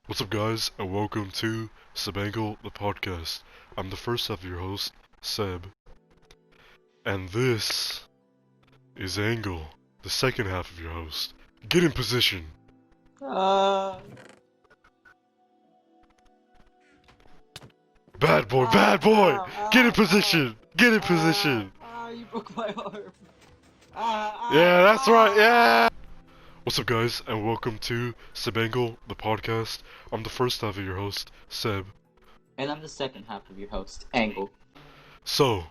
What's up, guys, and welcome to Sebangle the podcast. I'm the first of your host, Seb, and this is Angle, the second half of your host. Get in position. Uh, Bad boy, bad boy! Get in ow, position! Get in position! you broke my arm. Yeah, that's right, yeah! What's up, guys, and welcome to Sebangle the podcast. I'm the first half of your host, Seb. And I'm the second half of your host, Angle. So,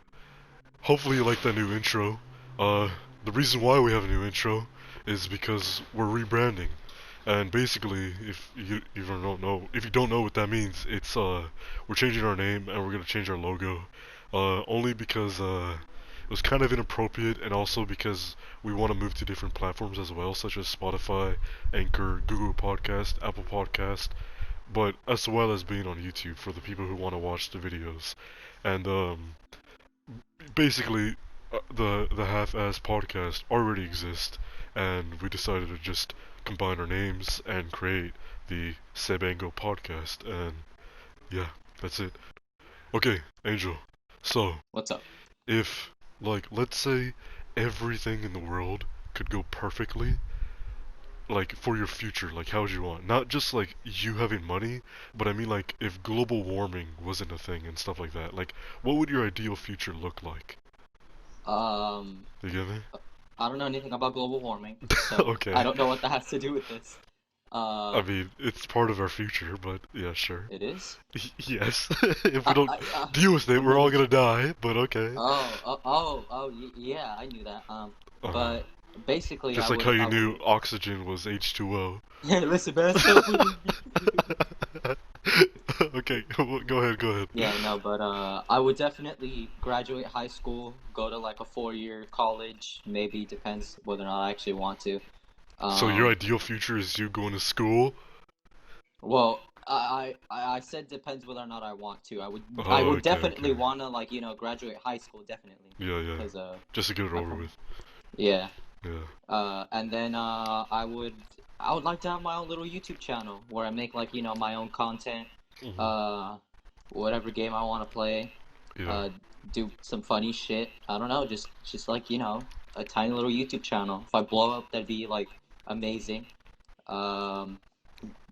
hopefully you like that new intro. The reason why we have a new intro is because we're rebranding. And basically, if you don't know what that means, it's we're changing our name and we're gonna change our logo. Only because it was kind of inappropriate, and also because we want to move to different platforms as well, such as Spotify, Anchor, Google Podcast, Apple Podcast, but as well as being on YouTube for the people who want to watch the videos. And basically, the half-ass podcast already exists, and we decided to just combine our names and create the Sebango podcast. And yeah, that's it. Okay, Angel. So, What's up? if, like, let's say everything in the world could go perfectly, like, for your future, like, how would you want? Not just, like, you having money, but I mean, like, if global warming wasn't a thing and stuff like that. Like, what would your ideal future look like? Um, You get me? I don't know anything about global warming, so I Okay. don't know what that has to do with this. I mean, it's part of our future, but yeah, sure. It is? Yes. If we don't I, deal with it, I'm we're all really... gonna die, but okay. Yeah, I knew that. Uh, But basically, just like how you knew oxygen was H2O. Yeah, listen, man, stop it. Okay, go ahead, go ahead. Yeah, no, but I would definitely graduate high school, go to like a 4-year college, maybe depends whether or not I actually want to. So your Um, ideal future is you going to school? well, I said depends whether or not I want to. I Oh, would okay, definitely okay. want to like, graduate high school definitely. Yeah, yeah. 'Cause Just to get it my over prom- with. yeah. Yeah. And then I would like to have my own little YouTube channel where I make like, my own content. Hmm. Uh, whatever game I want to play. Yeah. uh, do some funny shit. I don't know, just like a tiny little YouTube channel. If I blow up, that'd be like amazing. Um,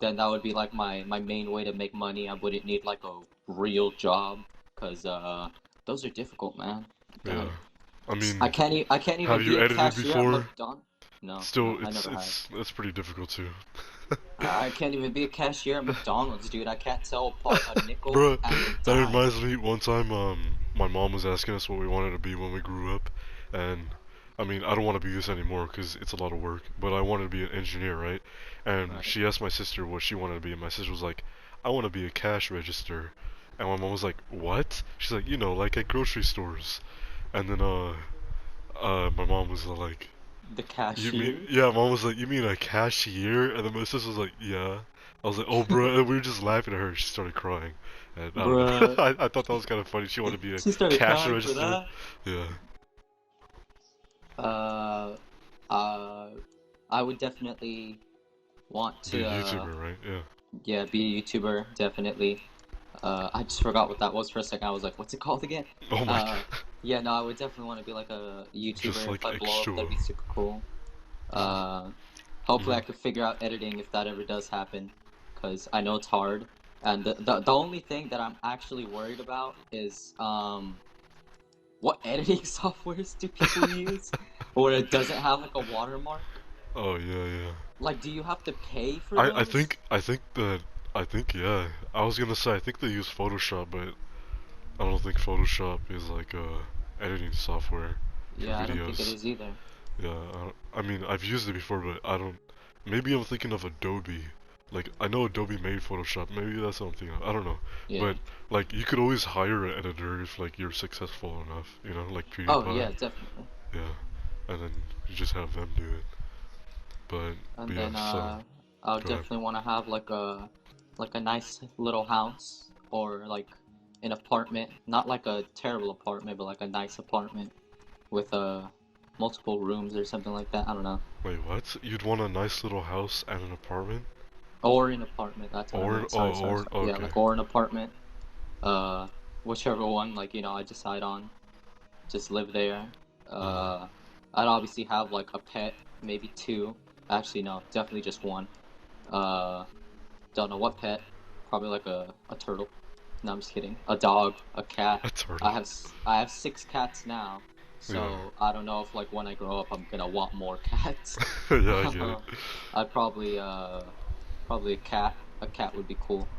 then that would be like my main way to make money. I wouldn't need like a real job, cause those are difficult, man. Yeah. God. I I mean, can't even have be you a edited cashier at before? McDonald's. No, Still, no, I never have. it's pretty difficult too. I can't even be a cashier at McDonald's, dude. I can't tell a nickel Bruh, and a that dime. reminds me, one time, my mom was asking us what we wanted to be when we grew up, and, I mean, I don't want to be this anymore because it's a lot of work, but I wanted to be an engineer, right? And Right. she asked my sister what she wanted to be, and my sister was like, I want to be a cash register. And my mom was like, what? She's like, like at grocery stores. And then, my mom was like, The you mean, cashier. yeah, mom was like, you mean a cashier? And then my sister was like, yeah. I was like, oh, bro. And we were just laughing at her. She started crying. And I don't know. Bruh. I thought that was kind of funny. She wanted to be a She started cash crying for register. that. Yeah. Uh, uh, I would definitely want Be to, a YouTuber, right? Yeah. yeah, be a YouTuber, definitely. I just forgot what that was for a second. I was like, what's it called again? Oh my Uh, god. yeah, no, I would definitely want to be like a Just YouTuber. If like I blow up, that'd H2O. be super cool. Uh, Hopefully Hmm. I could figure out editing if that ever does happen, because I know it's hard. And the only thing that I'm actually worried about is, what editing softwares do people use? Or it doesn't have like a watermark? Oh yeah, yeah. Like, do you have to pay for I those? think yeah. I was gonna say I think they use Photoshop, but I don't think Photoshop is like editing software for Yeah, I don't think it videos. is either. Yeah, I mean, I've used it before, but I don't. Maybe I'm thinking of Adobe. Like, I know Adobe made Photoshop. Maybe that's what I'm thinking of. I don't know. Yeah. But, like, you could always hire an editor if, like, you're successful enough. Like Oh, yeah, PewDiePie. definitely. Yeah. And then you just have them do it. But And yeah, then so, I'll go ahead. definitely want to have like a nice little house, or like an apartment, not like a terrible apartment, but like a nice apartment with multiple rooms or something like that. I don't know. Wait, what? You'd want a nice little house and an apartment? Or an apartment. That's what I Or meant. Sorry, sorry, or sorry. Yeah, okay. like or an apartment. Uh, whichever one, like I decide on, just live there. Mm. Uh, I'd obviously have like a pet, maybe two. Actually, no, definitely just one. Uh, don't know what pet. Probably like a turtle. No, I'm just kidding. A dog, a cat. A turtle. I have six cats now, Yeah. so I don't know if like when I grow up I'm gonna want more cats. Yeah, I get it. I'd probably a cat. A cat would be cool.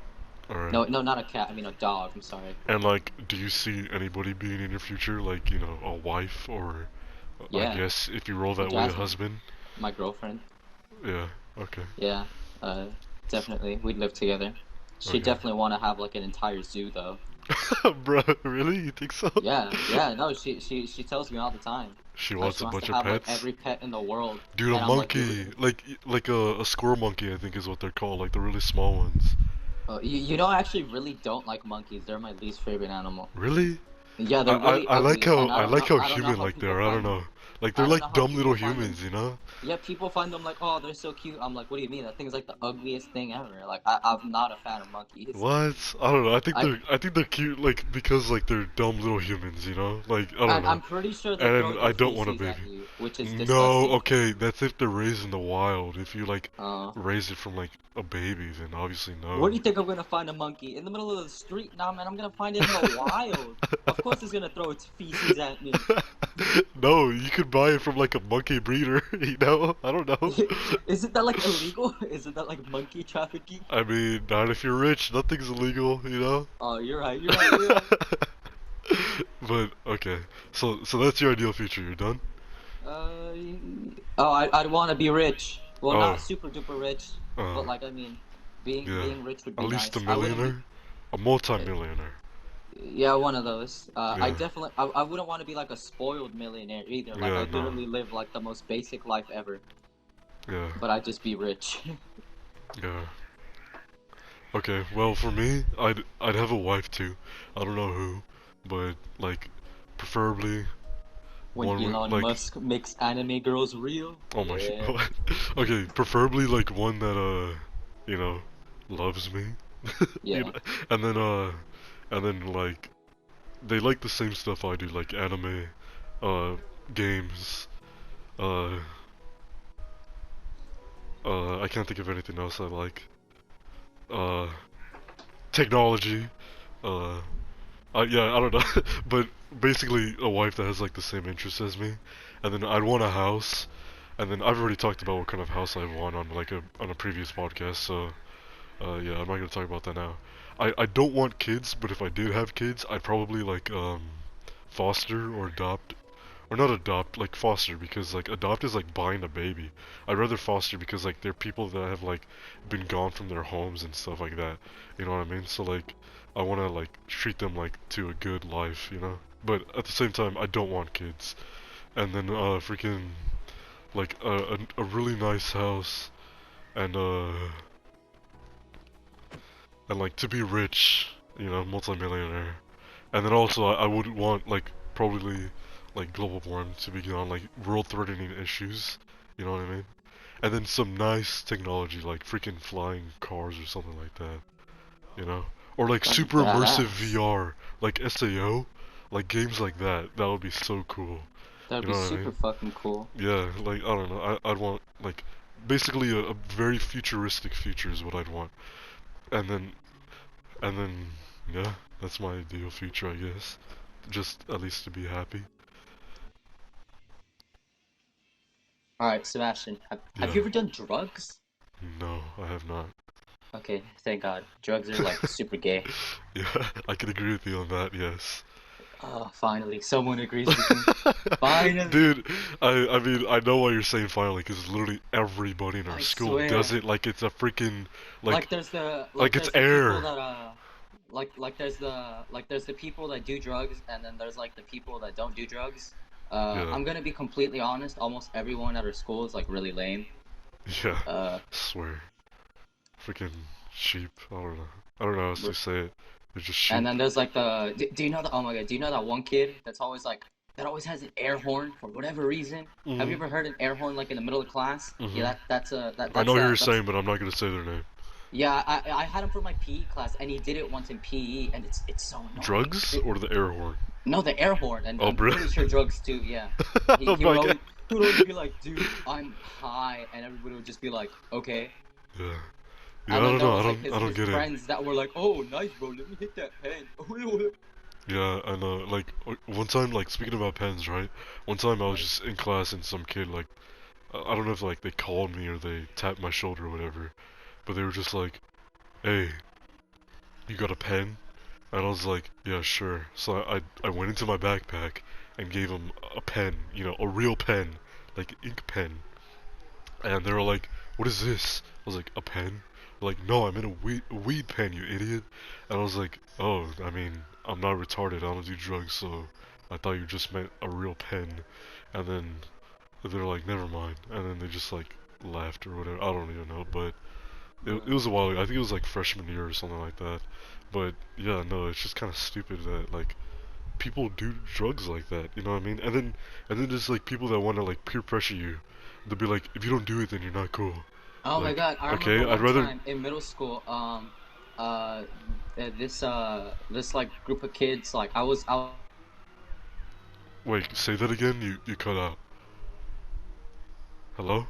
Alright. No, no, not a cat. I mean a dog. I'm sorry. And like, do you see anybody being in your future, like, a wife or, I Yeah, guess, if you roll that way, a Jasmine, husband? my girlfriend. Yeah, okay. Yeah, uh, definitely. We'd live together. She'd Okay. definitely want to have like an entire zoo though. Bro, really? You think so? Yeah, yeah. No, she tells me all the time. She wants She a wants bunch to of have like pets? every pet in the world, Dude, a and I'm like, you monkey, like a squirrel monkey, I think is what they're called, like the really small ones. you know, I actually really don't like monkeys. They're my least favorite animal. Really? Yeah, they're really I like ugly, how and I don't know human how like they people are. I don't find know. them. Like they're I don't know like how dumb little people find them. humans, you know? Yeah, people find them like, oh, they're so cute. I'm like, what do you mean? That thing's like the ugliest thing ever. Like, I'm not a fan of monkeys. What? I don't know. I I think they're cute like because like they're dumb little humans, you know? Like I don't and know. I'm pretty sure they throw And I their don't want a feces baby. at you, which is No, disgusting. okay, that's if they're raised in the wild. If you like Uh, raise it from like a baby, then obviously where no. do you think I'm gonna find a monkey? In the middle of the street? Nah, man, I'm gonna find it in the wild. Of course, it's gonna throw its feces at me. No, you could buy it from like a monkey breeder, you know? I don't know. Isn't that like illegal? Isn't that like monkey trafficking? I mean, not if you're rich, nothing's illegal, you know? Oh, you're right. You're right. You're right. But okay, so that's your ideal future. You're done. Uh, oh, I'd want to be rich. Well, Oh, not super duper rich, uh, but like I mean, yeah, being rich would at be least a nice. I wouldn't be. millionaire, a multi-millionaire. Yeah, one of those. I Yeah, definitely. I wouldn't want to be like a spoiled millionaire either. Like yeah, I'd no, literally live like the most basic life ever, yeah, but I'd just be rich. yeah. Okay, well for me, I'd have a wife too. I don't know who, but like, preferably When one with Elon like, Musk makes anime girls real. oh my, Yeah. okay, preferably like one that you know, loves me, you Yeah. know, and then like they like the same stuff I do, like anime, uh, games, uh, I can't think of anything else I like. Uh, technology, uh, yeah, I don't know, but basically a wife that has like the same interests as me, and then I'd want a house, and then I've already talked about what kind of house I want on like on a previous podcast, so yeah, I'm not gonna talk about that now. I don't want kids, but if I did have kids, I'd probably like foster or adopt, or not adopt, like foster, because like adopt is like buying a baby. I'd rather foster because like they're people that have like been gone from their homes and stuff like that. You know what I mean? So like I want to like treat them like to a good life, you know? But at the same time, I don't want kids. And then freaking like a really nice house and like to be rich, you know, multimillionaire. And then also I would want like probably like global warming to be on like world-threatening issues. You know what I mean? And then some nice technology like freaking flying cars or something like that. You know? Or like That'd be super immersive badass. VR, like SAO, like games like that. That would be so cool. That'd You be know what I super mean? fucking cool. Yeah, like I don't know. I'd want like basically a very futuristic future is what I'd want. And then and then yeah, that's my ideal future, I guess. Just at least to be happy. All right, Sebastian, have Yeah. you ever done drugs? No, I have not. Okay, thank God. Drugs are like super gay. Yeah, I can agree with you on that, yes. Oh, finally, someone agrees with me. Finally. Dude, I mean, I know why you're saying finally, because literally everybody in our I school does swear. it like it's a freaking, Like there's like it's the people air. that like there's the people that do drugs and then there's like the people that don't do drugs. Yeah, I'm gonna be completely honest, almost everyone at our school is like really lame. yeah, Uh, swear. Freaking sheep, I don't know how else to say it. They're just and sheep. then there's like do you know oh my God, do you know that one kid that's always like that always has an air horn for whatever reason? Mm Have you hmm, ever heard an air horn like in the middle of class? mm Yeah, hmm. that I know who you're that's saying, but I'm not gonna say their name. Yeah, I had him for my PE class, and he did it once in PE, and it's so annoying. Drugs or the air horn? No, the air horn, and Oh, I'm bro. pretty sure drugs too. Yeah, Oh my god. he would always be like, "Dude, I'm high," and everybody would just be like, "Okay." Yeah. Yeah, And I then don't there know. was like I don't his get it. friends that were like, "Oh, nice, bro. Let me hit that pen." Yeah, I know. Like one time, like speaking about pens, right? One time I was Right. just in class and some kid like I don't know if like they called me or they tapped my shoulder or whatever, but they were just like, "Hey, you got a pen?" And I was like, "Yeah, sure." So I went into my backpack and gave him a pen, a real pen, like ink pen. And they were like, "What is this?" I was like, "A pen?" Like, "No, I meant a weed pen, you idiot." And I was like, "Oh, I mean, I'm not retarded. I don't do drugs, so I thought you just meant a real pen." And then they're like, "Never mind." And then they just like laughed or whatever. I don't even know, but it was a while ago. I think it was like freshman year or something like that. But yeah, no, it's just kind of stupid that like people do drugs like that. You know what I mean? And then there's like people that want to like peer pressure you. They'll be like, if you don't do it, then you're not cool. Oh my Like, God, I remember okay, I'd one rather time in middle school, uh, this like group of kids, like I wait. Say that again. You cut out. Hello?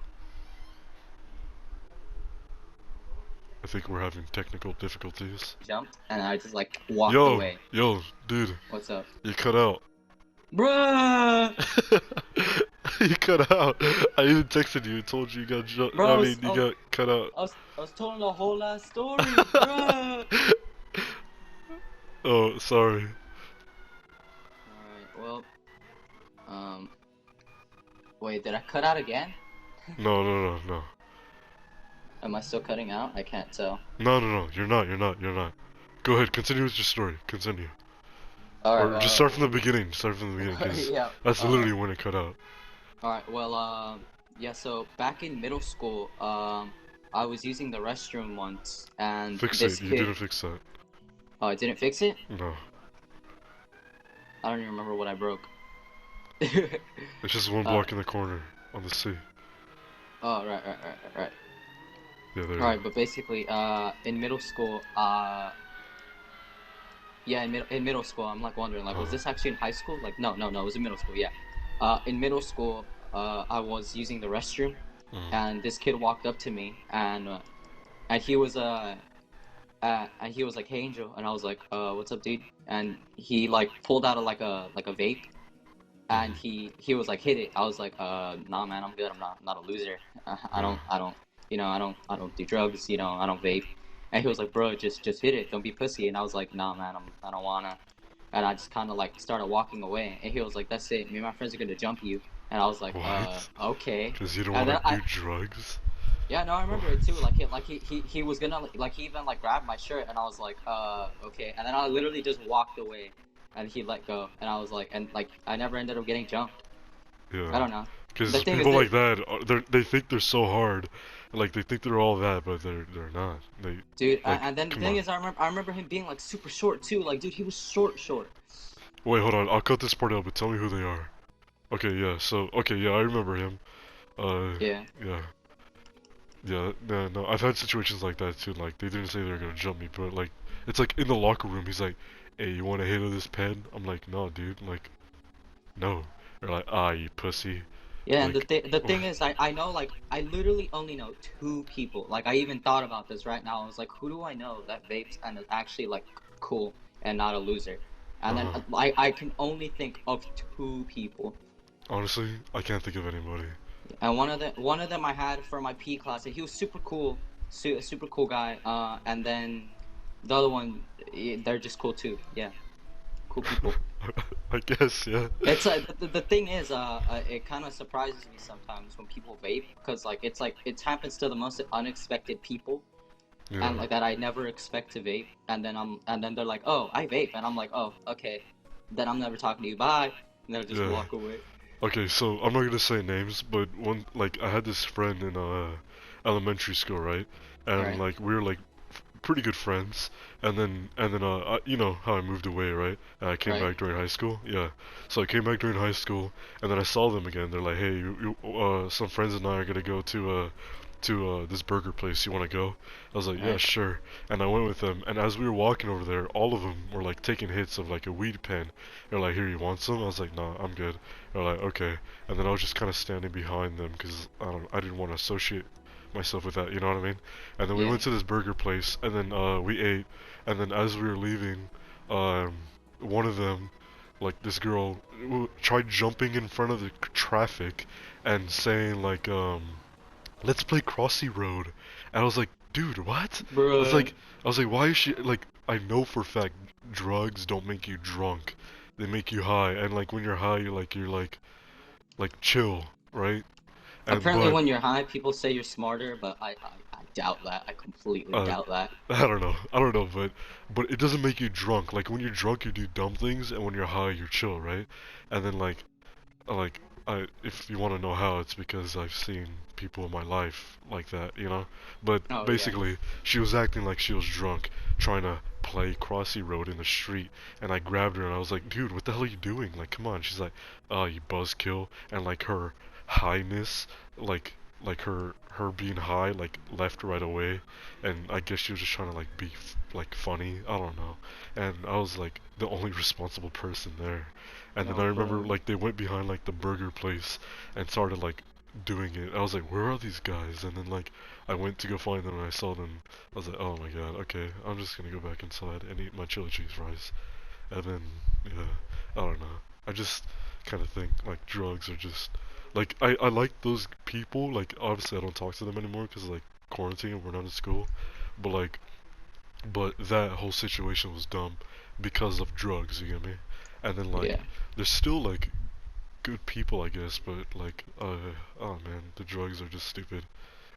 I think we're having technical difficulties. jumped and I just like walked Yo, away. yo, dude, What's up, you cut out. bruh? You cut out. I even texted you and told you got Bro, I mean, you got cut out. I was telling the whole last story, bruh. Oh, sorry. All right, well, um, wait, did I cut out again? No, no, no, no. Am I still cutting out? I can't tell. No, no, no. You're not. You're not. You're not. Go ahead. Continue with your story. Continue. All right, Or just start from the beginning. Start from the beginning, because yeah. that's literally when it cut out. All right. Well, yeah. So back in middle school, I was using the restroom once, and Fix this it. You kid. didn't fix that. Oh, I didn't fix it. No. I don't even remember what I broke. It's just one block in the corner on the C. Oh, right. Yeah, there All you right, go. but basically, in middle school, yeah, in middle school, I'm like wondering, like, was this actually in high school? Like, no, it was in middle school. Yeah. In middle school, I was using the restroom, and this kid walked up to me, and he was like, "Hey, Angel," and I was like, "What's up, dude?" And he like pulled out like a vape, and he was like, "Hit it." I was like, "Nah, man, I'm good. I'm not a loser. I don't do drugs. I don't vape." And he was like, "Bro, just hit it. Don't be pussy." And I was like, "Nah, man, I don't wanna." And I just kind of like started walking away, and he was like, "That's it. Me and my friends are gonna jump you." And I was like, What? Okay." Because you don't And want then to do drugs? yeah, no, I remember it too. He was gonna like he even like grabbed my shirt, and I was like, okay. And then I literally just walked away, and he let go, and I was like, and like I never ended up getting jumped. I Yeah. don't know. The Because thing is people that, like that, they think they're so hard. Like, they think they're all that, but they're not. dude, Like, and then the come thing on. is, I remember him being like super short too. Like, dude, he was short. Wait, hold on. I'll cut this part out, but tell me who they are. Okay, yeah, so, okay, yeah, I remember him. Yeah. Yeah. Yeah, no, I've had situations like that too. Like, they didn't say they were gonna jump me, but like, it's like in the locker room, he's like, "Hey, you want a hit of this pen?" I'm like, "No, dude." Like, no. They're like, "Ah, you pussy." Yeah, and Like, the thing is, I know like I literally only know two people. Like I even thought about this right now. I was like, who do I know that vapes and is actually like cool and not a loser? And then uh, I can only think of two people. honestly, I can't think of anybody. And one of them I had for my P class. And he was super cool, super cool guy. And then the other one, they're just cool too. Yeah, cool people. I guess, yeah. It's the thing is, it kind of surprises me sometimes when people vape, because like it happens to the most unexpected people, and Yeah, like that I never expect to vape, and then they're like, "Oh, I vape," and I'm like, "Oh, okay," then I'm never talking to you. Bye, and they'll just yeah. walk away. Okay, so I'm not gonna say names, but like, I had this friend in, elementary school, right? And, Right, like, we were, like, pretty good friends, and then you know how I moved away, right? And I came right. back during high school. Yeah, so I came back during high school, and then I saw them again. They're like, "Hey, some friends and I are gonna go to to this burger place. You want to go?" I was like, "Yeah, Alright. sure." And I went with them. And as we were walking over there, all of them were like taking hits of like a weed pen. They're like, "Here, you want some?" I was like, "Nah, I'm good." They're like, "Okay." And then I was just kind of standing behind them because I didn't want to associate myself with that. You know what I mean? And then we Yeah. went to this burger place, and then we ate. And then as we were leaving, um, one of them, like this girl, tried jumping in front of the traffic and saying like, "Let's play Crossy Road," and I was like, "Dude, what?" I was Bruh. like, I was like, "Why is she like?" I know for a fact drugs don't make you drunk; they make you high, and like when you're high, you're like chill, right? And Apparently, but when you're high, people say you're smarter, but I doubt that. I completely uh, doubt that. I don't know, but it doesn't make you drunk. Like when you're drunk, you do dumb things, and when you're high, you're chill, right? And then like if you want to know how, it's because I've seen people in my life like that, you know. But Oh yeah. basically, she was acting like she was drunk, trying to play Crossy Road in the street, and I grabbed her and I was like, "Dude, what the hell are you doing? Like, come on." She's like, "Oh, you buzzkill," and like her highness, like her being high, like left right away, and I guess she was just trying to like be like funny. I don't know, and I was like the only responsible person there. And then I No, remember bro. like they went behind like the burger place and started like doing it. I was like, "Where are these guys?" And then like I went to go find them and I saw them. I was like, "Oh my god, okay, I'm just gonna go back inside and eat my chili cheese fries." And then yeah, I don't know. I just kind of think like drugs are just like I like those people. Like obviously I don't talk to them anymore because like quarantine and we're not in school. But like but that whole situation was dumb because of drugs. You get me? And then like Yeah. there's still like good people, I guess, but like, oh man, the drugs are just stupid.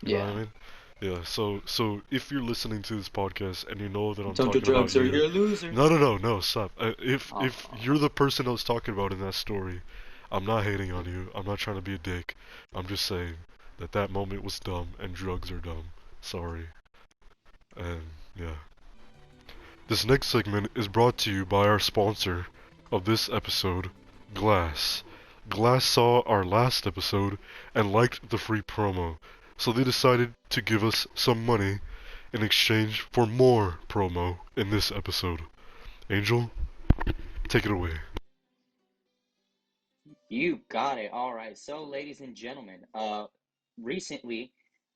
You know what I Yeah. mean? Yeah. So if you're listening to this podcast and you know that I'm Don't do talking about drugs or you, you're a loser. no, stop. If Oh. you're the person I was talking about in that story, I'm not hating on you. I'm not trying to be a dick. I'm just saying that that moment was dumb and drugs are dumb. Sorry. And yeah. This next segment is brought to you by our sponsor of this episode, Glass. Glass saw our last episode and liked the free promo, so they decided to give us some money in exchange for more promo in this episode. Angel, take it away. You got it. All right. So, ladies and gentlemen, recently,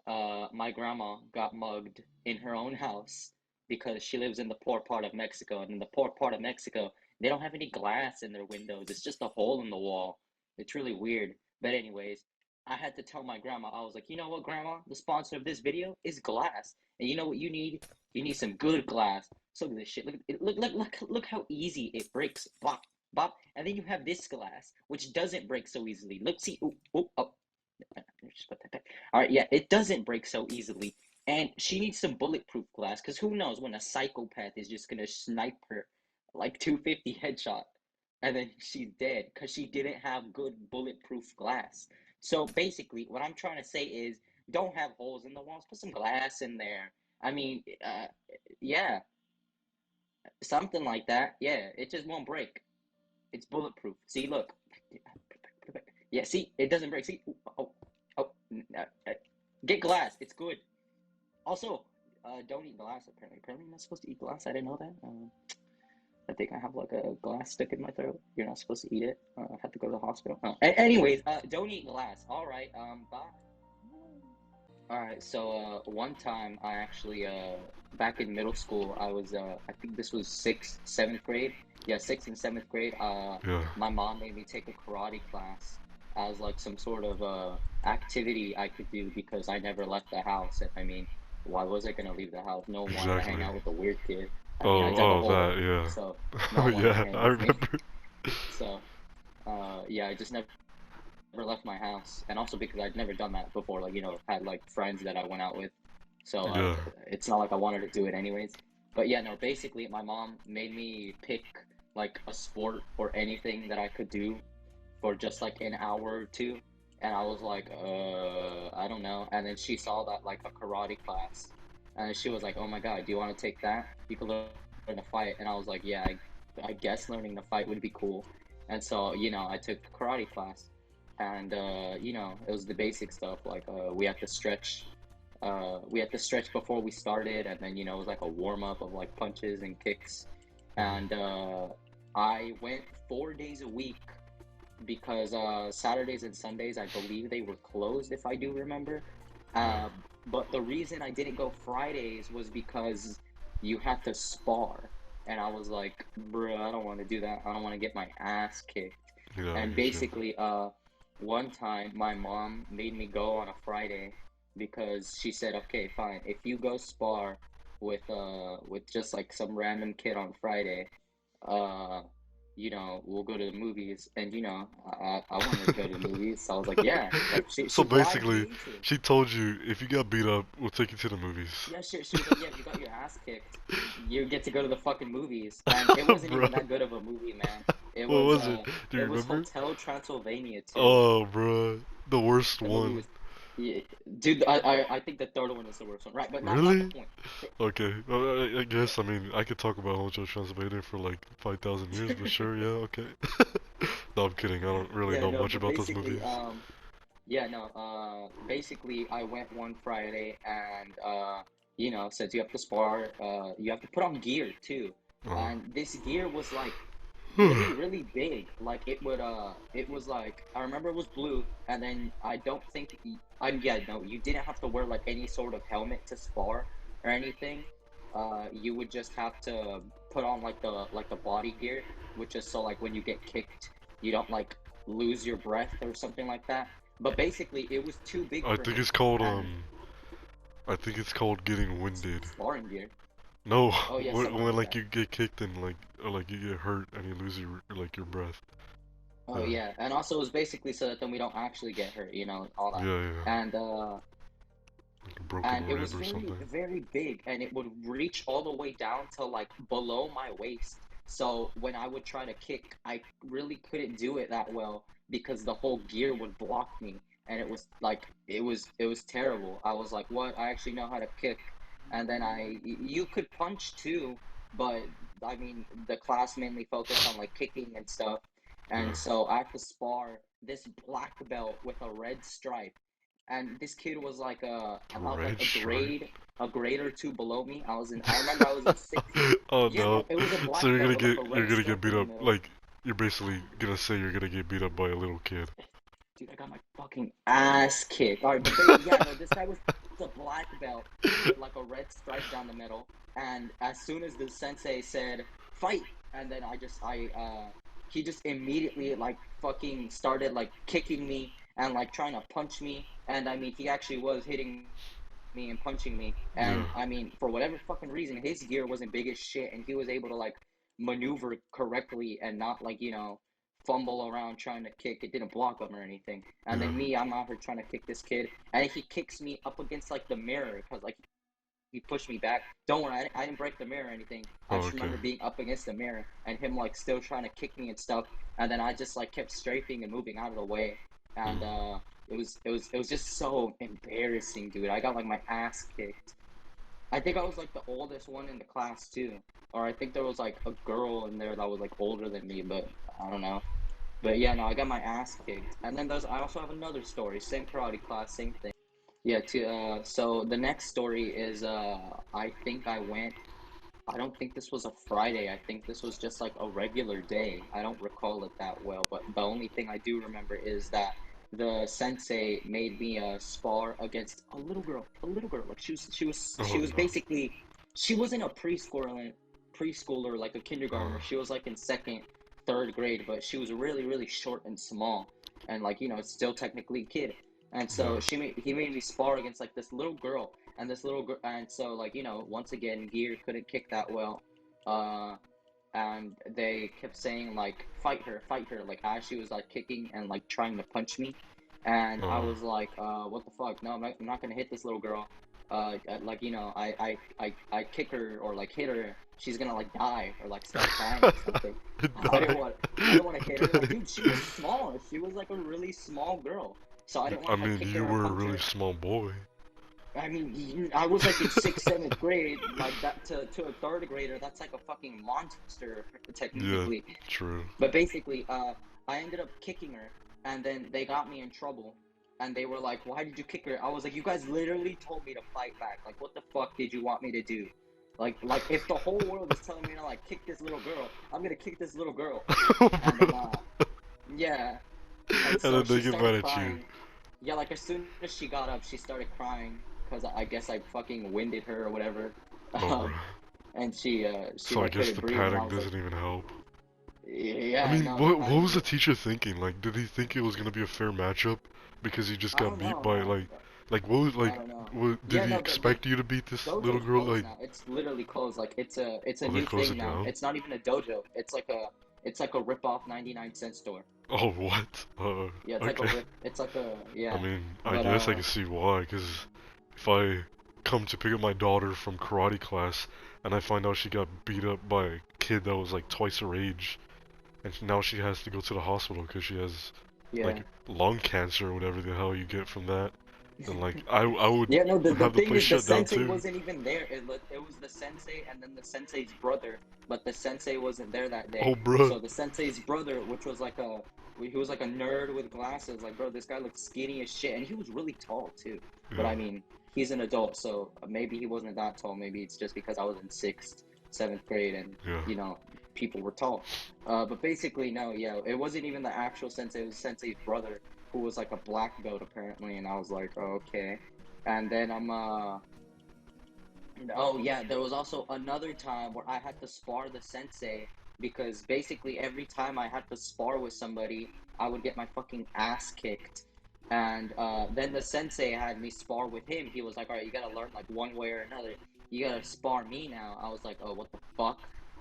my grandma got mugged in her own house because she lives in the poor part of Mexico, and in the poor part of Mexico, they don't have any glass in their windows. It's just a hole in the wall. It's really weird. But anyways, I had to tell my grandma. I was like, you know what, grandma? The sponsor of this video is glass, and you know what you need? You need some good glass. So look at this shit. Look how easy it breaks. Bop, bop. And then you have this glass, which doesn't break so easily. Look, see, oh. Just put that back. All right, yeah, it doesn't break so easily. And she needs some bulletproof glass, because who knows when a psychopath is just gonna snipe her like 250 headshot, and then she's dead because she didn't have good bulletproof glass. So basically, what I'm trying to say is, don't have holes in the walls. Put some glass in there. I mean, yeah, something like that. Yeah, it just won't break. It's bulletproof. See, look. Yeah, see, it doesn't break. See, oh, get glass. It's good. Also, don't eat glass. Apparently, you're not supposed to eat glass. I didn't know that. I think I have like a glass stuck in my throat. You're not supposed to eat it. I have to go to the hospital. Anyways, don't eat glass. All right. Bye. All right. So, one time I actually, back in middle school, I was, I think this was sixth, seventh grade. Yeah, sixth and seventh grade. Yeah, My mom made me take a karate class as like some sort of activity I could do because I never left the house. And I mean, why was I gonna leave the house? No one wanted to hang exactly. out with the weird kid. I mean, I Oh, dug a oh, hole, that, yeah. so no Oh, one wanted to yeah, hang I with me. remember. So, yeah, I just never left my house, and also because I'd never done that before, like, had like friends that I went out with, so Yeah, it's not like I wanted to do it anyways. But yeah, no, basically, my mom made me pick like a sport or anything that I could do for just like an hour or two, and I was like, I don't know. And then she saw that like a karate class, and she was like, oh my God, do you want to take that? You could learn to fight. And I was like, yeah, I guess learning to fight would be cool. And so, I took karate class, and it was the basic stuff like we had to stretch we had to stretch before we started, and then it was like a warm up of like punches and kicks, and I went 4 days a week because Saturdays and Sundays I believe they were closed if I do remember. Yeah. Uh, but the reason I didn't go Fridays was because you had to spar, and I was like, bruh, I don't want to do that. I don't want to get my ass kicked. Yeah, I And get you. basically, one time my mom made me go on a Friday because she said, okay, fine, if you go spar with just like some random kid on Friday, uh, we'll go to the movies. And I wanted to go to the movies, so I was like, yeah, like So she bribed basically, me into it. she told you if you got beat up, we'll take you to the movies. Yeah, she was like, yeah, if you got your ass kicked, you get to go to the fucking movies. And it wasn't Bro, even that good of a movie, man. It what was was it? uh Do it you was remember? Hotel Transylvania 2. Oh, bro, the worst The movie one. was, yeah, dude, I think the third one is the worst one. Right, but not the Really? point. Okay. I guess I mean I could talk about Hojo Transylvania for like 5,000 years, but sure, yeah, okay. No, I'm kidding. I don't really Yeah, know no, much but about those basically, movies. yeah, no, basically I went one Friday and since you have to spar, you have to put on gear too. And this gear was like really, really big. Like it was like I remember it was blue, and then I don't think yeah, no, you didn't have to wear like any sort of helmet to spar or anything. You would just have to put on like the body gear, which is so like when you get kicked, you don't like lose your breath or something like that. But basically, it was too big I for think me, it's called and I think it's called getting winded. sparring gear. No, Oh yeah, something when like like that. you get kicked and like or, like you get hurt and you lose your breath. Oh Yeah, yeah, and also it was basically so that then we don't actually get hurt, all that. yeah, yeah. And Like a broken and it rib was or very, something. very big, and it would reach all the way down to like below my waist. So when I would try to kick, I really couldn't do it that well because the whole gear would block me, and it was like it was terrible. I was like, what? I actually know how to kick. And then you could punch too, but I mean the class mainly focused on like kicking and stuff. Yeah. And so I had to spar this black belt with a red stripe, and this kid was like The about like red stripe. a grade or two below me. I remember I was in sixth. Oh Yeah, no, no. it was a So black belt with like a you're red gonna get stripe beat in the up middle. like you're basically gonna say you're gonna get beat up by a little kid. Dude, I got my fucking ass kicked. All right, but yeah, no, this guy was a black belt with like a red stripe down the middle. And as soon as the sensei said fight, and then he just immediately like fucking started like kicking me and like trying to punch me. And I mean, he actually was hitting me and punching me. Yeah. And I mean, for whatever fucking reason, his gear wasn't big as shit, and he was able to like maneuver correctly and not like fumble around trying to kick. It didn't block him or anything. And Yeah. then me, I'm out here trying to kick this kid, and he kicks me up against like the mirror because like he pushed me back. Don't worry, I didn't break the mirror or anything. I Oh, just okay. remember being up against the mirror and him like still trying to kick me and stuff. And then I just like kept strafing and moving out of the way. And Mm. it was just so embarrassing, dude. I got like my ass kicked. I think I was like the oldest one in the class too, or I think there was like a girl in there that was like older than me, but I don't know. But yeah, no, I got my ass kicked. And then I also have another story, same karate class, same thing. Yeah, so the next story is I think I don't think this was a Friday. I think this was just like a regular day. I don't recall it that well, but the only thing I do remember is that the sensei made me spar against a little girl. A little girl. Like Oh she was no. basically, she wasn't a preschooler like a kindergartner. Uh, She was like in second, third grade, but she was really, really short and small, and like still technically a kid. And yeah. so he made me spar against like this little girl, and this little girl. And so like once again, gear couldn't kick that well. uh and they kept saying like fight her, like as she was like kicking and like trying to punch me. And I Uh, was like, what the fuck, no, I'm not gonna hit this little girl. Like I kick her or like hit her, she's gonna like die or like start crying or something. i didn't die. want I didn't want to hit her, like, Die. dude, she was small, she was like a really small girl, so I didn't I want to like mean, kick you her or were a punch really her. small boy. I mean, I was like in sixth, seventh grade, like that to a third grader. That's like a fucking monster, Yeah, technically. true. But basically, I ended up kicking her, and then they got me in trouble. and they were like, "Why did you kick her?" I was like, "You guys literally told me to fight back. Like, what the fuck did you want me to do? Like if the whole world is telling me to like kick this little girl, I'm gonna kick this little girl." Oh, And bro. then yeah, and And so then she they get mad started at you. crying. Yeah, like as soon as she got up, she started crying because I guess I fucking winded her or whatever. Oh, bro. Um, and she So I like guess couldn't the breathe, and I padding was like, doesn't even help. I yeah, mean, no, the what padding was the was. teacher thinking? Like, did he think it was gonna be a fair matchup because he just I got don't beat know, by man. like what was I like don't know. did Yeah, he no, the expect you to beat this little dojo's girl? closed Like, now. It's literally closed. Like it's a oh, they new closed thing it now. down. It's not even a dojo. It's like a rip-off 99-cent store. Oh, what? Yeah, it's like a Okay. rip. It's like a I yeah. mean, I But guess I can see why. Because if I come to pick up my daughter from karate class and I find out she got beat up by a kid that was like twice her age, and now she has to go to the hospital because she has like yeah. lung cancer or whatever the hell you get from that. And like I would Yeah, no, the have the thing place is the shut down sensei too. wasn't even there. It was the sensei and then the sensei's brother, but the sensei wasn't there that Oh, day. bruh. So the sensei's brother, which was like he was like a nerd with glasses. Like, bro, this guy looked skinny as shit, and he was really tall too. But Yeah, I mean, he's an adult, so maybe he wasn't that tall. Maybe it's just because I was in sixth, seventh grade, and yeah. you know, people were tall. But basically, no, yeah, it wasn't even the actual sensei. It was sensei's brother, who was like a black belt apparently, and I was like, oh, okay. And then oh yeah, there was also another time where I had to spar the sensei because basically every time I had to spar with somebody, I would get my fucking ass kicked. And then the sensei had me spar with him. He was like, "All right, you gotta learn like one way or another. You gotta spar me now." I was like, "Oh, what the fuck?"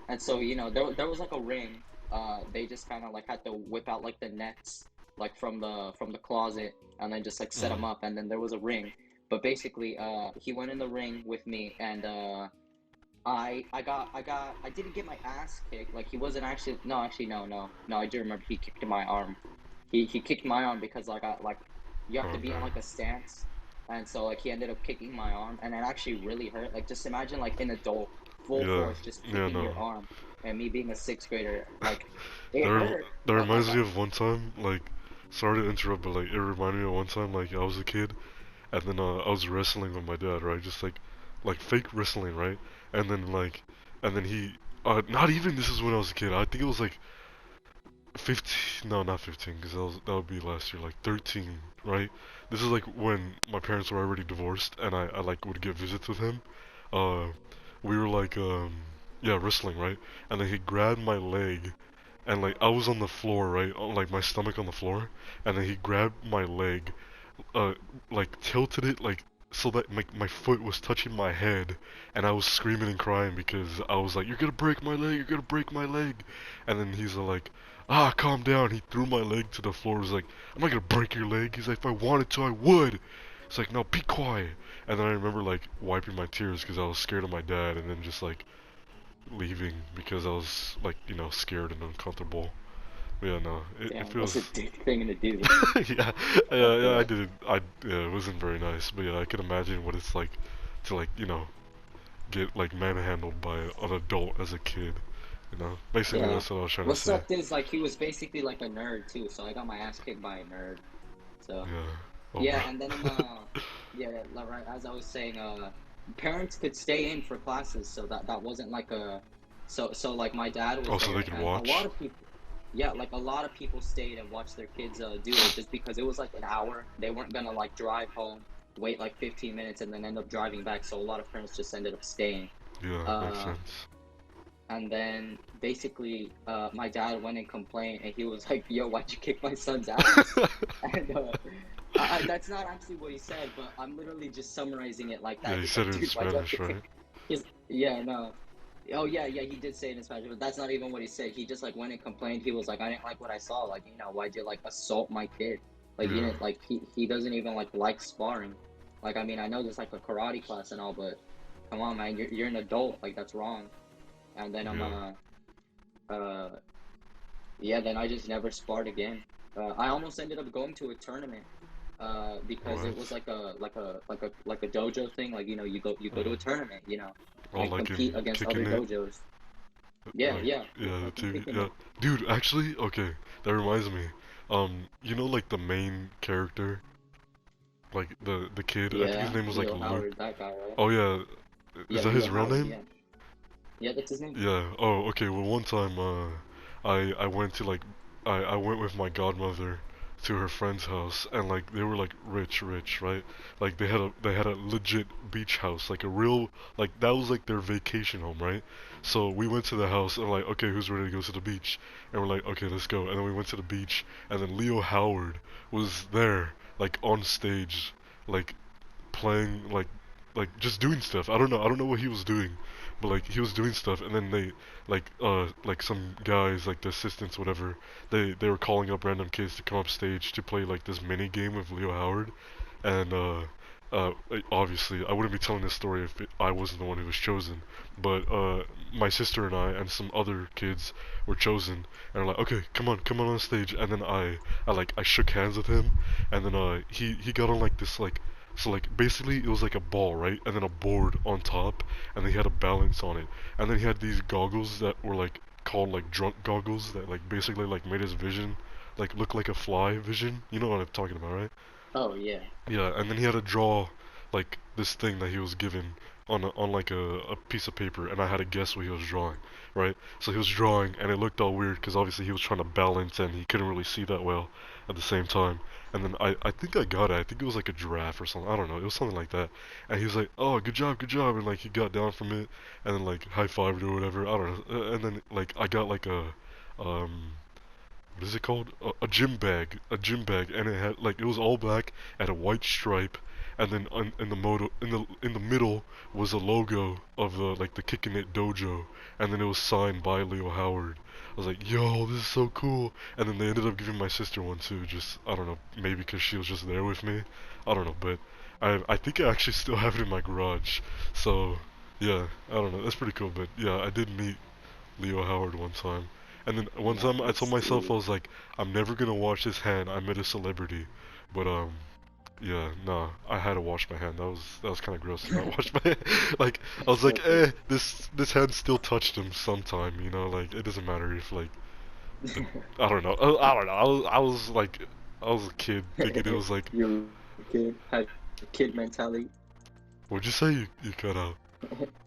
And so there was like a ring. They just kind of like had to whip out like the nets like from the closet and then just like set them Mm. up. And then there was a ring, but basically, he went in the ring with me, and I didn't get my ass kicked. Like he wasn't actually no, actually no. I do remember he kicked my arm. He kicked my arm because like I like you have Oh to be in no. like a stance, and so like he ended up kicking my arm, and it actually really hurt. Like just imagine like an adult full Yeah, force just yeah, kicking no. your arm, and me being a sixth grader, like That it hurt, that but like reminds me of one time. Like, sorry to interrupt, but like it reminded me of one time. Like I was a kid, and then I was wrestling with my dad, right? Just like fake wrestling, right? And then and then he not even this is when I was a kid. I think it was like 15, no, not 15, because that would be last year, like 13, right? This is like when my parents were already divorced, and I like would get visits with him. Uh, we were yeah, wrestling, right? And then he grabbed my leg, and like I was on the floor, right? Like my stomach on the floor, and then he grabbed my leg, uh, like tilted it like so that my foot was touching my head, and I was screaming and crying because I was like, "You're gonna break my leg! You're gonna break my leg!" And then he's like, "Ah, calm down." He threw my leg to the floor. He was like, "I'm not gonna break your leg." He's like, "If I wanted to, I would." It's like, "No, be quiet." And then I remember like wiping my tears because I was scared of my dad, and then just like leaving because I was like scared and uncomfortable. Yeah, no, it damn, that's a feels dick thing to do. yeah, Fuck yeah, I that. didn't. Yeah, it wasn't very nice, but yeah, I can imagine what it's like to get like manhandled by an adult as a kid. Basically Yeah. that's what I was trying to What say. sucked is like he was basically like a nerd too, so I got my ass kicked by a nerd. So Yeah. Oh, bro. yeah, and then yeah, right as I was saying, parents could stay in for classes, so that wasn't like a so like my dad was Also, they there, could and a lot watch. of people, yeah, like a lot of people stayed and watched their kids do it just because it was like an hour. They weren't gonna like drive home, wait like 15 minutes, and then end up driving back. So a lot of parents just ended up staying. Yeah, makes Uh, sense. and then basically, my dad went and complained, and he was like, "Yo, why'd you kick my son's ass?" And that's not actually what he said, but I'm literally just summarizing it like Yeah, that. he He's said like, it in "Dude, why'd you have to Spanish, right? kick?" He's yeah, no. Oh yeah, he did say it in Spanish, but that's not even what he said. He just like went and complained. He was like, "I didn't like what I saw. Like, why'd you like assault my kid? Like, you Yeah, didn't like he doesn't even like sparring. Like, I mean, I know there's like a karate class and all, but come on, man, you're an adult. Like, that's wrong." And then yeah. uh yeah, then I just never sparred again. I almost ended up going to a tournament because it was What? like a dojo thing. Like, you go to a tournament, Oh, and like compete in against other kicking it? dojos. Yeah, Like, yeah, yeah, like in dude, kicking yeah. it. Dude, actually, okay, that reminds me. Like the main character. Like the kid. I think his Yeah, name was like Leo Luke. Howard, that guy, right? Oh yeah, is Yeah, that his Leo real Howard. name? Yeah, yeah, that's his name. Yeah. Oh, okay. Well, one time, I went to like, I went with my godmother to her friend's house, and like they were like rich, right? Like they had a legit beach house, like a real like that was like their vacation home, right? So we went to the house and like, okay, who's ready to go to the beach? And we're like, okay, let's go. And then we went to the beach, and then Leo Howard was there, like on stage, like playing like just doing stuff. I don't know what he was doing, but like he was doing stuff, and then they like some guys like the assistants whatever, they were calling up random kids to come up stage to play like this mini game with Leo Howard, and obviously I wouldn't be telling this story if I wasn't the one who was chosen, but my sister and I and some other kids were chosen, and are like, okay, come on stage, and then I shook hands with him, and then he got on like this like, so like basically it was like a ball, right? And then a board on top, and he had a balance on it. And then he had these goggles that were like called like drunk goggles that like basically like made his vision like look like a fly vision. You know what I'm talking about, right? Oh yeah. Yeah, and then he had to draw like this thing that he was given on like a piece of paper, and I had to guess what he was drawing, right? So he was drawing, and it looked all weird because obviously he was trying to balance, and he couldn't really see that well at the same time. And then I think I got it. I think it was like a giraffe or something. I don't know. It was something like that. And he was like, "Oh, good job," and like he got down from it, and then like high fived or whatever. I don't know. And then like I got like um what is it called? A gym bag, and it had like it was all black, had a white stripe, and then in the middle was a logo of the like the Kicking It Dojo, and then it was signed by Leo Howard. I was like, yo, this is so cool. And then they ended up giving my sister one too. Just I don't know, maybe because she was just there with me. I don't know, but I think I actually still have it in my garage. So yeah, I don't know. That's pretty cool. But yeah, I did meet Leo Howard one time. And then one time I told Nice, myself I dude. was like, I'm never gonna wash his hand. I met a celebrity, but yeah, nah, I had to wash my hand. That was kind of gross to not wash my hand. Like I was like, Okay. this hand still touched him sometime, you know. Like it doesn't matter if like the, I don't know. I don't know. I was like I was a kid thinking it was like, You were a kid, had a kid mentality. what'd you say? You cut out.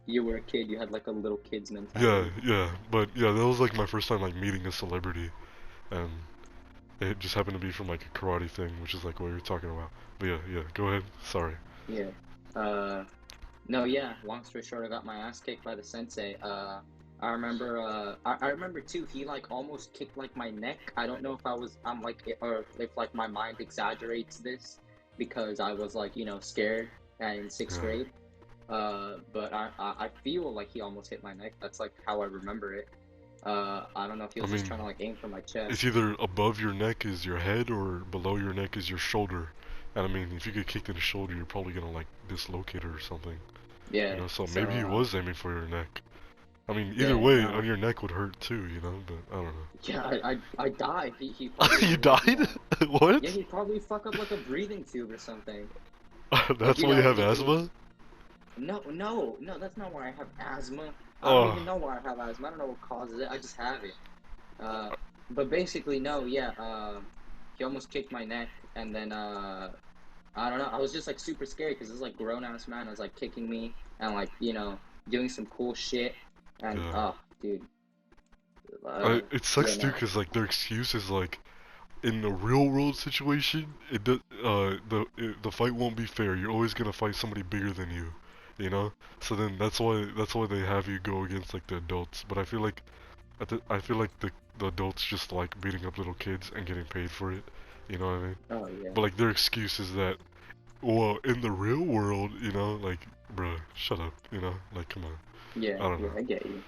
You were a kid, you had like a little kid's Yeah, mentality. yeah, but yeah, that was like my first time like meeting a celebrity, and it just happened to be from like a karate thing, which is like what you're talking about. But yeah, yeah, go ahead. Sorry. Yeah. Uh, no, yeah. Long story short, I got my ass kicked by the sensei. I remember. I remember too. He like almost kicked like my neck. I don't know if I'm like, or if like my mind exaggerates this because I was like, scared and in sixth Yeah. grade. But I feel like he almost hit my neck. That's like how I remember it. I don't know if he I was just mean, trying to like aim for my it's chest. either above your neck is your head or below your neck is your shoulder. And I mean, if you get kicked in the shoulder, you're probably gonna like dislocate it or something. You Yeah. know, so So maybe he was aiming for your neck. I mean, either yeah, way, on no. your neck would hurt too, you know, but I don't Yeah, I died. He know. probably You like died? yeah, What? he probably fuck up like a breathing tube or something. Like That's why you have asthma? no, that's not why I have asthma. I don't Oh, even know why I have asthma. I don't know what causes it. I just have it. Uh, but basically, no, yeah. He almost kicked my neck, and then I don't know. I was just like super scared because this like grown ass man was like kicking me and like doing some cool shit, and yeah. oh, dude, uh, It yeah, sucks too, no, cause like their excuse is like, in the real world situation, it does, the fight won't be fair. You're always gonna fight somebody bigger than you, you know. So then that's why they have you go against like the adults. But I feel like the adults just like beating up little kids and getting paid for it. You know what I mean? oh yeah, But like their excuse is that, well, in the real world, you know, like, bruh, shut up, you know, like, come on. yeah, I don't yeah. know. I get you.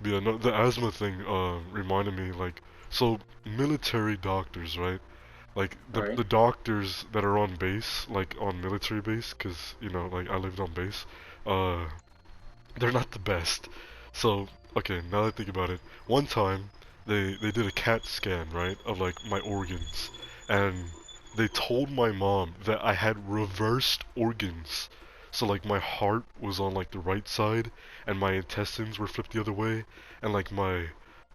But yeah, no, the asthma thing reminded me like, so military doctors, right? Like All the right. the doctors that are on base, like on military base, 'cause you know, like I lived on base, uh, they're not the best. So okay, now that I think about it, one time they did a CAT scan, right, of like my organs, and they told my mom that I had reversed organs. So like my heart was on like the right side, and my intestines were flipped the other way, and like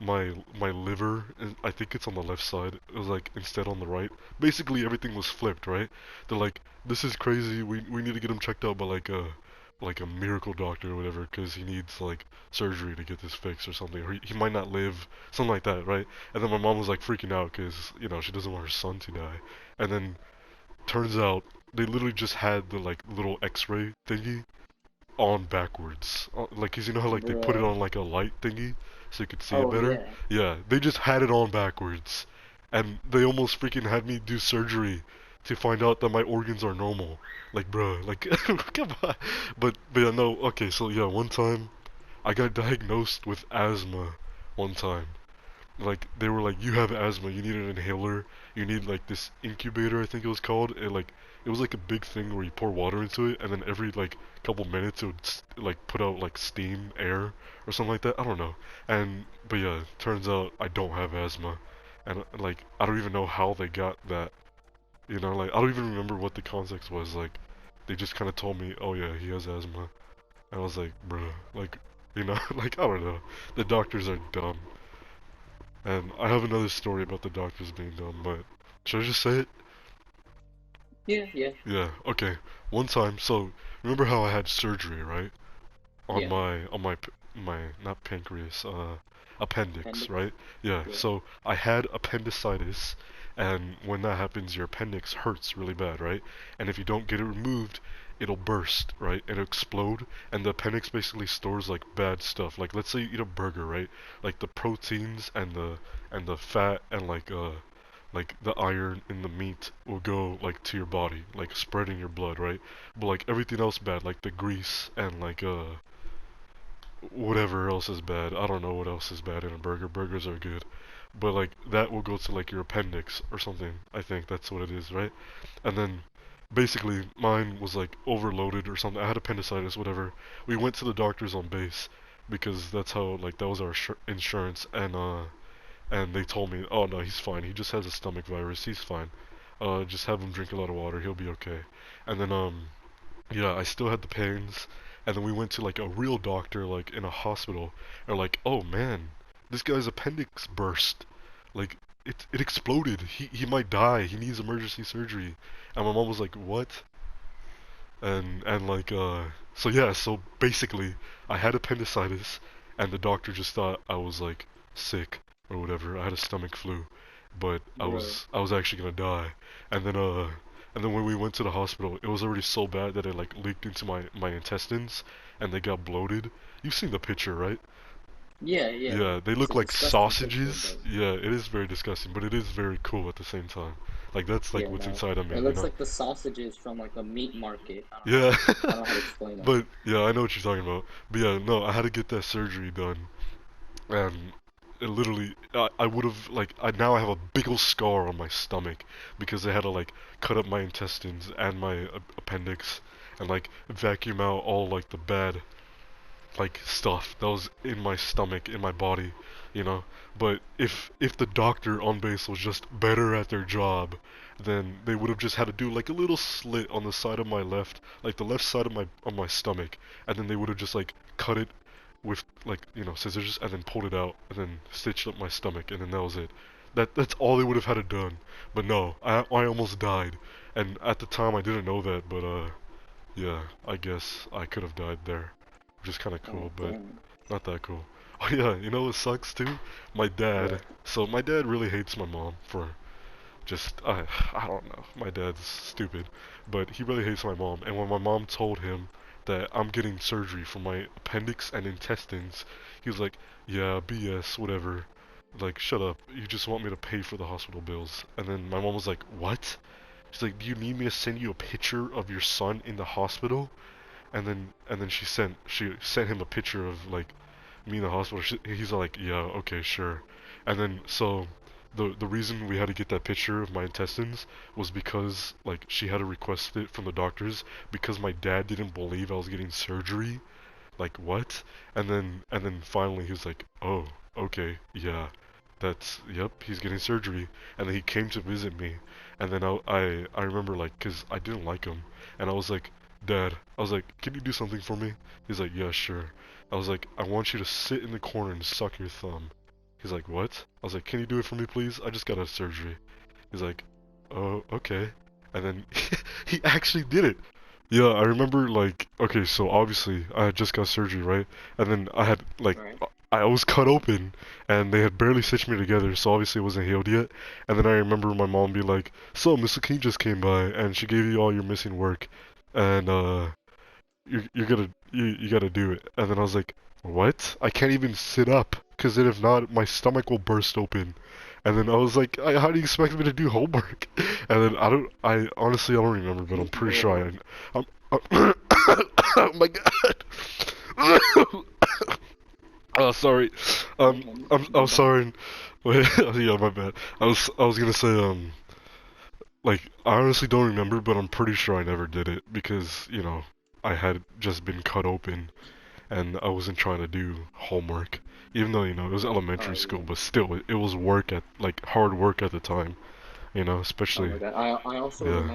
my liver, and I think it's on the left side. It was like instead on the right. Basically everything was flipped, right? They're like, this is crazy. We need to get him checked out by like a miracle doctor or whatever, because he needs like surgery to get this fixed or something, or he might not live, something like that, right? And then my mom was like freaking out because she doesn't want her son to die. And then turns out they literally just had the like little X-ray thingy on backwards. Like, 'cause you know how like they put it Bro. on like a light thingy so you could see it Oh better? yeah. Yeah, they just had it on backwards. And they almost freaking had me do surgery to find out that my organs are normal. Like, bruh, like, come on. But yeah, no, okay, so yeah, one time I got diagnosed with asthma one time. Like, they were like, you have asthma, you need an inhaler, you need like this incubator, I think it was called. And like, it was like a big thing where you pour water into it, and then every like couple minutes it would like put out like steam, air, or something like that. I don't know. But yeah, turns out I don't have asthma, and like I don't even know how they got that. Like I don't even remember what the context was. Like, they just kind of told me, oh yeah, he has asthma. And I was like, bruh, like, like I don't know. The doctors are dumb. And I have another story about the doctors being dumb, but should I just say it? Yeah, yeah, Yeah, okay. One time, so remember how I had surgery, right? On yeah. my not pancreas, appendix, Appendix. right? Yeah, Yeah. so I had appendicitis, and when that happens, your appendix hurts really bad, right? And if you don't get it removed, it'll burst, right? It'll explode, and the appendix basically stores like bad stuff. Like, let's say you eat a burger, right? Like the proteins and the fat and like the iron in the meat will go like to your body, like spreading your blood, right? But like everything else bad, like the grease and like whatever else is bad. I don't know what else is bad in a burger. Burgers are good. But like that will go to like your appendix or something. I think that's what it is, right? And then basically mine was like overloaded or something. I had appendicitis, whatever. We went to the doctors on base because that's how like that was our insurance, and they told me, "Oh no, he's fine. He just has a stomach virus. He's fine. Just have him drink a lot of water. He'll be okay." And then yeah, I still had the pains, and then we went to like a real doctor, like in a hospital. They're like, "Oh man, this guy's appendix burst. Like it exploded. He might die. He needs emergency surgery." And my mom was like, "What?" And like so yeah, so basically I had appendicitis, and the doctor just thought I was like sick or whatever. I had a stomach flu, but I Bro. was I was actually gonna die. And then when we went to the hospital, it was already so bad that it like leaked into my intestines, and they got bloated. You've seen the picture, right? Yeah, yeah. Yeah, they It's look a like disgusting picture, sausages. but Yeah, it is very disgusting, but it is very cool at the same time. Like, that's like yeah, what's no. inside of It me, you looks know? like the sausages from like a meat market. I don't know. Yeah, I don't know how to explain it. but yeah, I know what you're talking about. But yeah, no, I had to get that surgery done, and it literally, I would have like, now I have a big ol' scar on my stomach because they had to like cut up my intestines and my appendix and like vacuum out all like the bad like stuff that was in my stomach, in my body, you know. But if the doctor on base was just better at their job, then they would have just had to do like a little slit on the side of my left, like the left side of my stomach, and then they would have just like cut it with like scissors and then pulled it out and then stitched up my stomach, and then that was it. That's all they would have had to done. But no, I almost died, and at the time I didn't know that, but yeah, I guess I could have died there, which is kind of Oh cool, but damn. not that cool. Oh yeah, you know what sucks too? My dad. What? So my dad really hates my mom for just I don't know. My dad's stupid, but he really hates my mom. And when my mom told him that I'm getting surgery for my appendix and intestines, he was like, "Yeah, BS, whatever. Like, shut up. You just want me to pay for the hospital bills." And then my mom was like, "What?" She's like, "Do you need me to send you a picture of your son in the hospital?" And then she sent him a picture of like me in the hospital. He's like, yeah, okay, sure. And then so the reason we had to get that picture of my intestines was because like she had to request it from the doctors because my dad didn't believe I was getting surgery. Like, what? And then finally he was like, oh, okay, yeah, that's yep, he's getting surgery. And then he came to visit me, and then I remember like, 'cause I didn't like him, and I was like, Dad, I was like, can you do something for me? He's like, yeah, sure. I was like, I want you to sit in the corner and suck your thumb. He's like, what? I was like, can you do it for me, please? I just got out of surgery. He's like, oh, okay. And then he actually did it. Yeah, I remember, like, okay, so obviously I had just got surgery, right? And then I had, like, Right. I was cut open and they had barely stitched me together, so obviously it wasn't healed yet. And then I remember my mom be like, so Mr. King just came by and she gave you all your missing work. And, you gotta do it. And then I was like, what? I can't even sit up, because then if not, my stomach will burst open. And then I was like, how do you expect me to do homework? And then I honestly I don't remember, but I'm pretty sure Bro. I'm oh my god. Oh, sorry. I'm You're done. sorry. Wait, yeah, my bad. I was gonna say, like, I honestly don't remember, but I'm pretty sure I never did it because, I had just been cut open and I wasn't trying to do homework. Even though, it was elementary Oh school, yeah. but still, it was work like, hard work at the time, Oh especially, my God. I also yeah.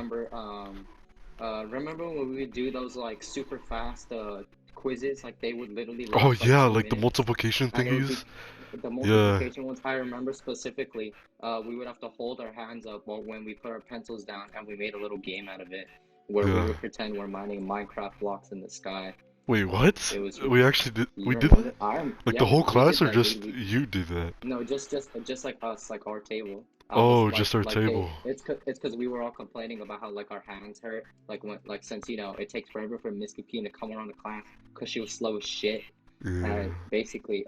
remember when we would do those like super fast quizzes, like they would literally Oh, last like yeah, two like the minutes, multiplication and it would be thingies. the Yeah, multiplication ones. I remember specifically, we would have to hold our hands up while when we put our pencils down, and we made a little game out of it where we yeah. would pretend we're mining Minecraft blocks in the sky. Wait, what? It was, We you did that? remember? Like the Yeah, whole we did class or that. just you did that? No, just like us, like our table. Oh, just our They, table. it's because we were all complaining about how like our hands hurt, like when like since it takes forever for Miss P to come around the class because she was slow as shit. Yeah. And basically,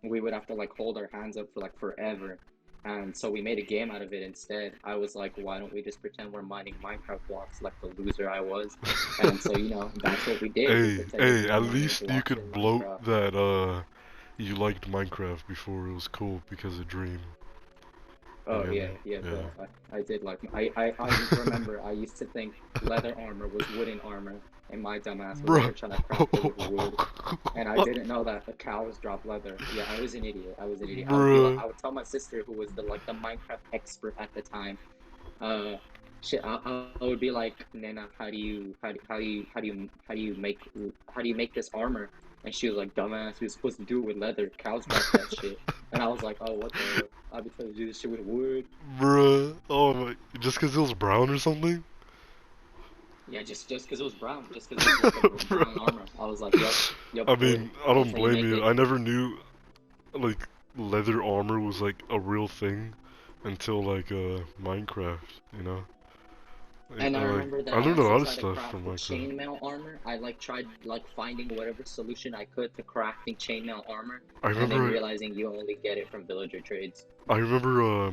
we would have to like hold our hands up for like forever. And so we made a game out of it instead. I was like, why don't we just pretend we're mining Minecraft blocks like the loser I was? And so, that's what we did. We pretended we Hey, were at mining least you blocks in could bloat Minecraft. that you liked Minecraft before it was cool because of Dream. You Oh get me? yeah, yeah, Yeah. bro. I did like I remember I used to think leather armor was wooden armor, and my dumbass was over Bruh. trying to craft it with wood, and I didn't know that the cows drop leather. Yeah, I was an idiot. I was an idiot. Bruh. I would tell my sister who was the Minecraft expert at the time. Uh, shit, I would be like, Nana, how do you make this armor? And she was like, dumbass, you're supposed to do it with leather. Cows drop that shit. And I was like, oh, what the? I've been trying to do this shit with wood. Bruh. Oh my. Just because it was brown or something? Yeah, just because it was brown, just because it was like a brown Bruh. armor. I was like, yep, I wood. mean, I That's don't how you blame make you. it. I never knew, like, leather armor was, like, a real thing until, like, Minecraft, you know? And I remember I that I learned a also lot of tried to stuff from craft the Minecraft. chainmail armor. I like tried like finding whatever solution I could to crafting chainmail armor, I and then remember, realizing you only get it from villager trades. I remember,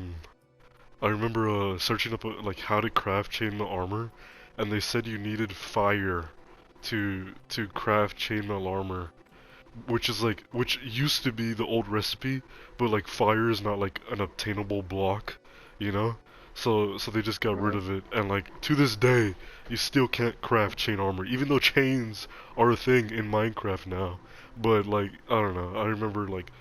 I remember, searching up, like, how to craft chainmail armor, and they said you needed fire to craft chainmail armor, which used to be the old recipe, but, like, fire is not, like, an obtainable block, you know? So they just got rid Right. of it, and, like, to this day, you still can't craft chain armor, even though chains are a thing in Minecraft now. But, like, I don't know, I remember, like,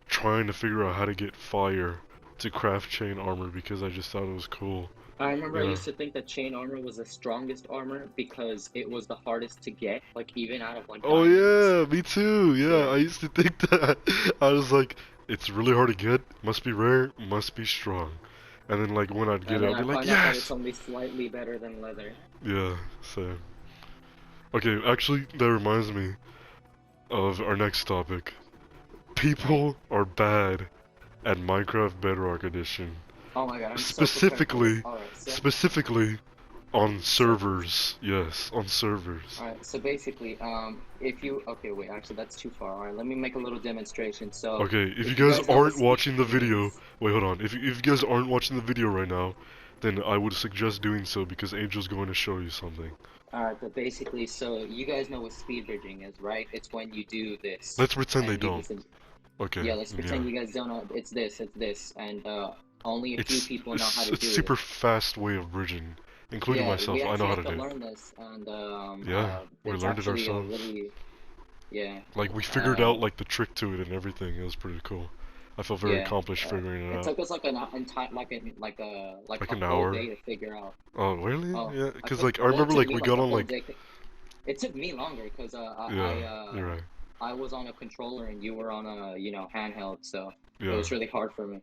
trying to figure out how to get fire to craft chain armor because I just thought it was cool, I remember you I know? used to think that chain armor was the strongest armor because it was the hardest to get, like even out of like Oh diamonds. yeah, me too. Yeah, Yeah. I used to think that. I was like, it's really hard to get, must be rare, must be strong. And then like when I'd get And it, then I'd I be like, find out that it's yes. only slightly better than leather. Yeah, same. Okay, actually, that reminds me of our next topic. Right. People are bad at Minecraft Bedrock Edition. Oh my God, I'm so prepared for this. Specifically, All right, so specifically on servers. servers. Yes, on servers. All right, so basically, if you okay, wait, actually that's too far. All right, let me make a little demonstration. So, Okay, if you if you guys guys know what aren't speed watching the bridging video, is, wait, hold on. If you guys aren't watching the video right now, then I would suggest doing so because Angel's going to show you something. all right, but basically, so you guys know what speed bridging is, right? It's when you do this, Let's pretend they and you don't. listen. Okay, Yeah, let's yeah. pretend you guys don't know. It's this, and only a few people know how to It's do it. super fast way of bridging, including Yeah, we myself. I know actually how have to to do it. learn this, and Yeah, we it's learned it actually a ourselves. really yeah, Like we figured uh, out like the trick to it and everything. It was pretty cool. I felt very yeah. accomplished figuring it It out. took us like an entire like Like a an whole hour. day to figure out. Oh, really? Oh, Yeah, I cause took like I well, it remember took like me we like got the on whole like day. It took me longer because yeah, you're right. I was on a controller and you were on a, handheld, so it Yeah. was really hard for me.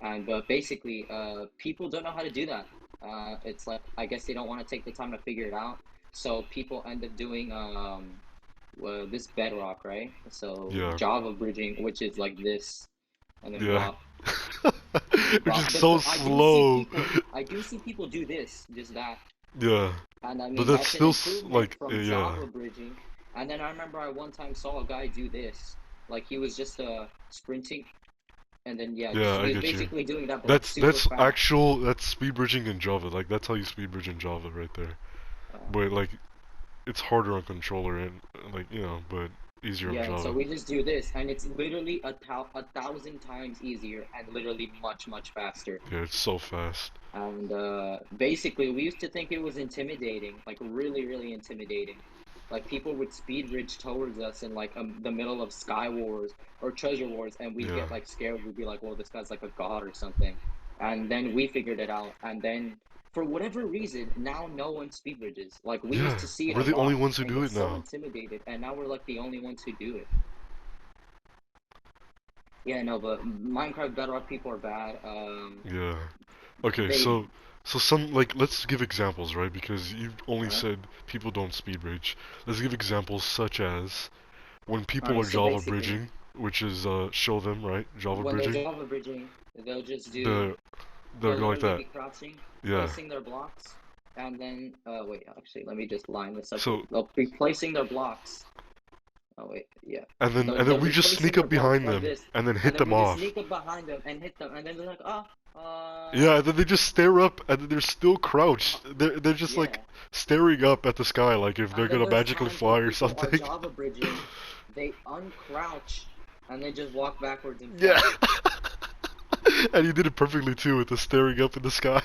And but basically, people don't know how to do that. It's like I guess they don't want to take the time to figure it out. So people end up doing this bedrock, right? So Yeah. Java bridging, which is like this, and then Yeah. bop, Which is bop. so But slow. I do see people do this, just that. Yeah. And I But mean, that's that's an still improvement like from yeah. Java bridging. And then I remember I one time saw a guy do this. Like he was just sprinting, and then yeah, just Yeah, I he was get you. basically doing that, but like That's super that's fast. actual that's speed bridging in Java. Like that's how you speed bridge in Java right there. Uh, But like it's harder on controller and like but easier on yeah, and so Java. we just do this, and it's literally a thousand times easier and literally much, much faster. Yeah, it's so fast. And basically, we used to think it was intimidating, like really, really intimidating. Like people would speed bridge towards us in like the middle of Sky Wars or Treasure Wars, and we'd Yeah. get like scared. We'd be like, "Well, this guy's like a god or something." And then we figured it out. And then for whatever reason, now no one speed bridges. Like we used Yeah, to see it we're a the only lot ones who and do get it so now. intimidated, and now we're like the only ones who do it. Yeah, no, but Minecraft Bedrock people are bad. Yeah. Okay, They so some like let's give examples, right? Because you've only uh, said people don't speed bridge. Let's give examples such as when all people right. are So Java basically, bridging, which is show them, right? Java when they're bridging. Java bridging, they'll just do The they'll they'll go like literally that. be crouching, Yeah. placing their blocks, and then wait, actually, let me just line this up. So They'll be placing their blocks. Oh wait, yeah. and then They'll we be just placing sneak their up blocks behind like them this, and then and hit then them we just off. sneak up behind them and hit them, and then they're like, oh, Yeah, and then they just stare up and then they're still uh, crouched. They're just like yeah. staring up at the sky like if they're And then gonna there's magically times where fly or people are something. Java bridging, they uncrouch, and they just walk backwards and Yeah. fall. And you did it perfectly too with the staring up in the sky.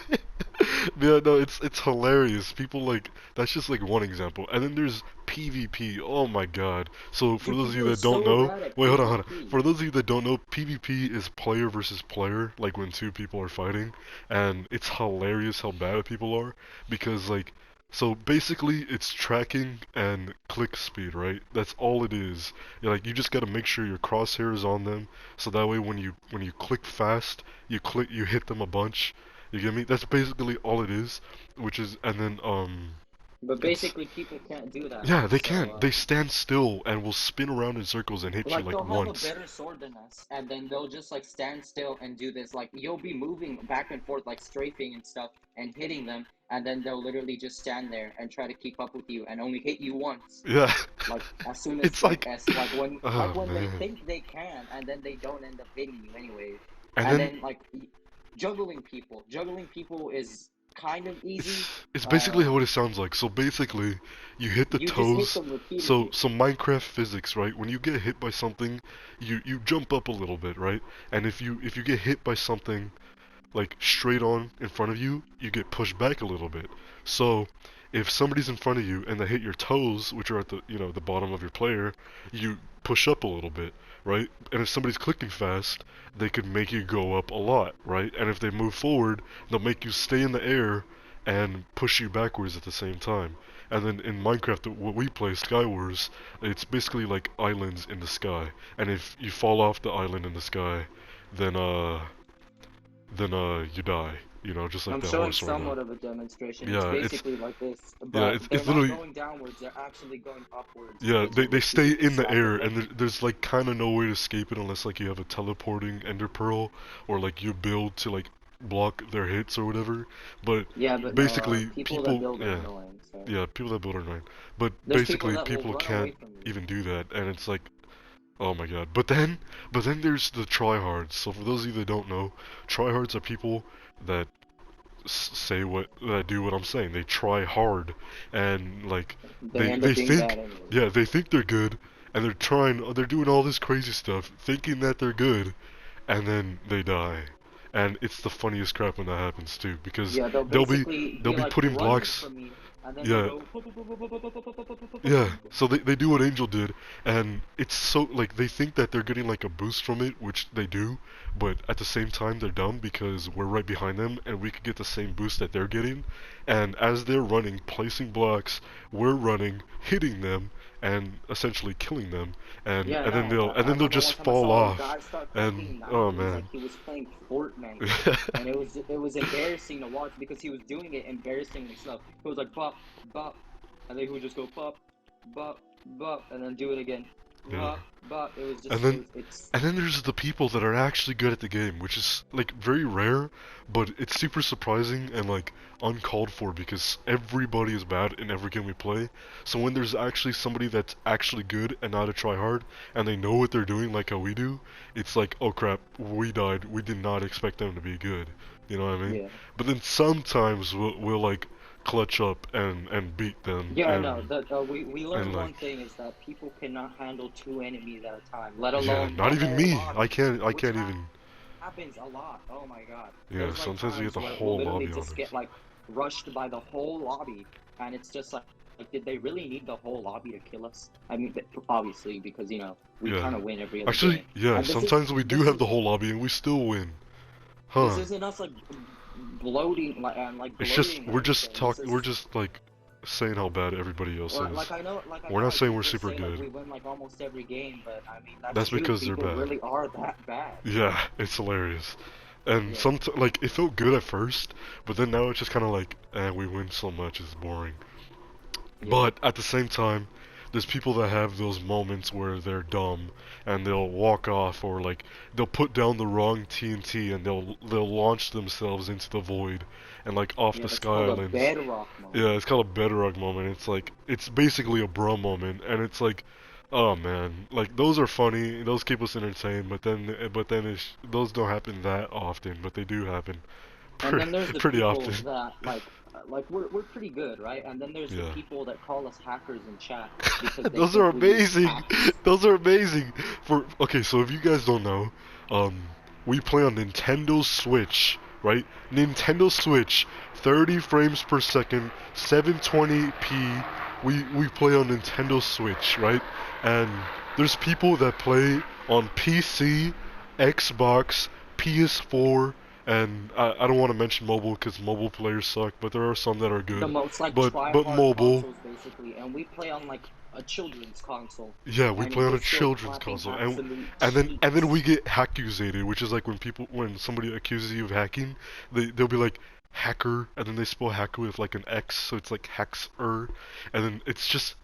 Yeah, no, it's hilarious. People like that's just like one example. And then there's PvP. Oh my god. So for Dude, those of you people are that don't so know, bad at wait, hold on. PvP. For those of you that don't know, PvP is player versus player, like when two people are fighting, and it's hilarious how bad people are because like so basically it's tracking and click speed, right? That's all it is. Like you just got to make sure your crosshair is on them so that way when you click fast, you hit them a bunch. You get me? That's basically all it is, which is and then But it's basically, people can't do that. yeah, they So, can't. They stand still and will spin around in circles and hit you like, like they'll have a once. better sword than us, and then they'll just like stand still and do this. Like, you'll be moving back and forth, like strafing and stuff, and hitting them, and then they'll literally just stand there and try to keep up with you and only hit you once. Yeah. Like, as soon as It's like like oh when they man. think they can, and then they don't end up hitting you anyways. And And then then like juggling people is kind of easy. it's basically what Um, it sounds like. So basically, you hit the you just hit toes. them So repeatedly. some Minecraft physics, right? When you get hit by something, you jump up a little bit, right? And if you get hit by something like straight on in front of you, you get pushed back a little bit. So if somebody's in front of you and they hit your toes, which are at the the bottom of your player, you push up a little bit, right? And if somebody's clicking fast, they could make you go up a lot, right? And if they move forward, they'll make you stay in the air and push you backwards at the same time. And then in Minecraft, what we play, Skywars, it's basically like islands in the sky. And if you fall off the island in the sky, then you die. Just like I'm that showing horse right now. somewhat of a demonstration. It's Yeah, it's basically like this, yeah, but they're it's not literally going downwards. They're actually going upwards yeah. because They you're they stay repeatedly in the air, slapping and them. there's like kind of no way to escape it unless like you have a teleporting ender pearl or like you build to like block their hits or whatever. But Yeah, but no, basically, people that people build are yeah annoying. So yeah people that build are nine. But there's people basically, that will people run away can't from you. even do that, and it's like oh my god. But then there's the tryhards. So for those of you that don't know, tryhards are people that say what that do what I'm saying. They try hard and like They they end up they being bad think anyways. yeah, they think they're good and they're doing all this crazy stuff thinking that they're good and then they die. And it's the funniest crap when that happens too because Yeah, they'll they'll be basically they'll be be like putting running blocks from me, and then they'll yeah go. yeah, so they do what Angel did, and it's so like they think that they're getting like a boost from it, which they do, but at the same time they're dumb because we're right behind them and we could get the same boost that they're getting, and as they're running, placing blocks, we're running, hitting them, and essentially killing them, Yeah, I and then know. they'll I remember just one time I fall saw a off, guy start and fucking oh mountains like man. he was playing Fortnite, and it was embarrassing to watch because he was doing it embarrassingly slow. He was like bop bop, and then he would just go bop bop bop, and then do it again, Yeah. bop bop. It was And just it then was it's and then there's the people that are actually good at the game, which is like very rare, but it's super surprising and like uncalled for because everybody is bad in every game we play. So when there's actually somebody that's actually good and not a try hard and they know what they're doing like how we do, it's like, oh crap, we died. We did not expect them to be good. You know what I mean? yeah. But then sometimes we'll like clutch up and beat them Yeah, I know. That we and learned like one thing is that people cannot handle two enemies at a time, let yeah, alone not the even whole me. lobby, I which can't even. happens a lot. Oh my God. Yeah, There's like sometimes we get times the where we'll whole literally lobby on just get us. like rushed by the whole lobby, and it's just like did they really need the whole lobby to kill us? I mean, obviously because we Yeah. kind of win every other Actually, game, yeah, and sometimes we do this have the is whole lobby and we still win. this Huh. isn't us like bloating like and like It's just, gloating or anything. This we're is just like saying how bad everybody else is. like I We're know not like saying we we're just super say like good. we win like almost every game, but I mean that's That's true. because they're People bad. really are that bad. Yeah, it's hilarious. And Yeah. like, it felt good at first, but then now it's just kind of like, we win so much, it's boring. Yeah. But at the same time, there's people that have those moments where they're dumb and they'll walk off or like they'll put down the wrong TNT and they'll launch themselves into the void and like off Yeah, the that's Sky called a Islands. bedrock Yeah, moment. it's called a bedrock moment. It's like it's basically a bro moment and it's like oh man, like those are funny. Those keep us entertained, but then those don't happen that often, but they do happen And then there's the pretty people often. that like we're pretty good, right? And then there's the Yeah. people that call us hackers in chat because they Those are think we use amazing. hacks. Those are amazing. For okay, so if you guys don't know, we play on Nintendo Switch, right? Nintendo Switch, 30 frames per second, 720p. We play on Nintendo Switch, right? And there's people that play on PC, Xbox, PS4, and I don't want to mention mobile because mobile players suck, but there are some that are The good. most like But try-hard mobile. consoles basically, and we play on like a children's console, Yeah, we play and on we're a still children's clapping console, absolute and then we cheeks. get accusated, which is like when somebody accuses you of hacking, they'll be like hacker, and then they spell hacker with like an X, so it's like haxer, and then it's just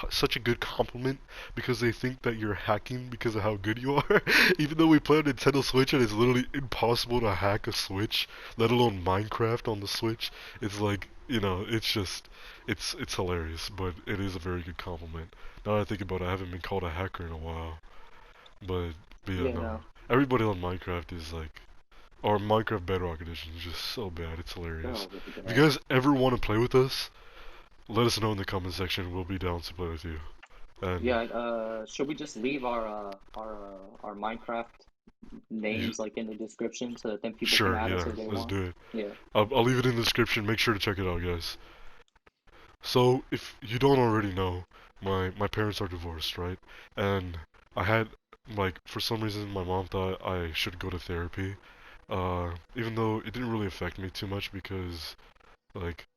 such a good compliment because they think that you're hacking because of how good you are, even though we play on Nintendo Switch and it's literally impossible to hack a Switch, let alone Minecraft on the Switch. It's like it's just it's hilarious, but it is a very good compliment. Now that I think about it, I haven't been called a hacker in a while. But, yeah, Yeah, no. no. Everybody on Minecraft is like, or Minecraft Bedrock Edition is just so bad. It's Oh, hilarious. really If you bad. guys ever want to play with us, let us know in the comment section. We'll be down to play with you. And Yeah, should we just leave our Minecraft you, names like in the description so that then people can sure, add us yeah, if they let's want? do it. Yeah. I'll leave it in the description. Make sure to check it out, guys. So, if you don't already know, my parents are divorced, right? And I had like for some reason my mom thought I should go to therapy. Even though it didn't really affect me too much because like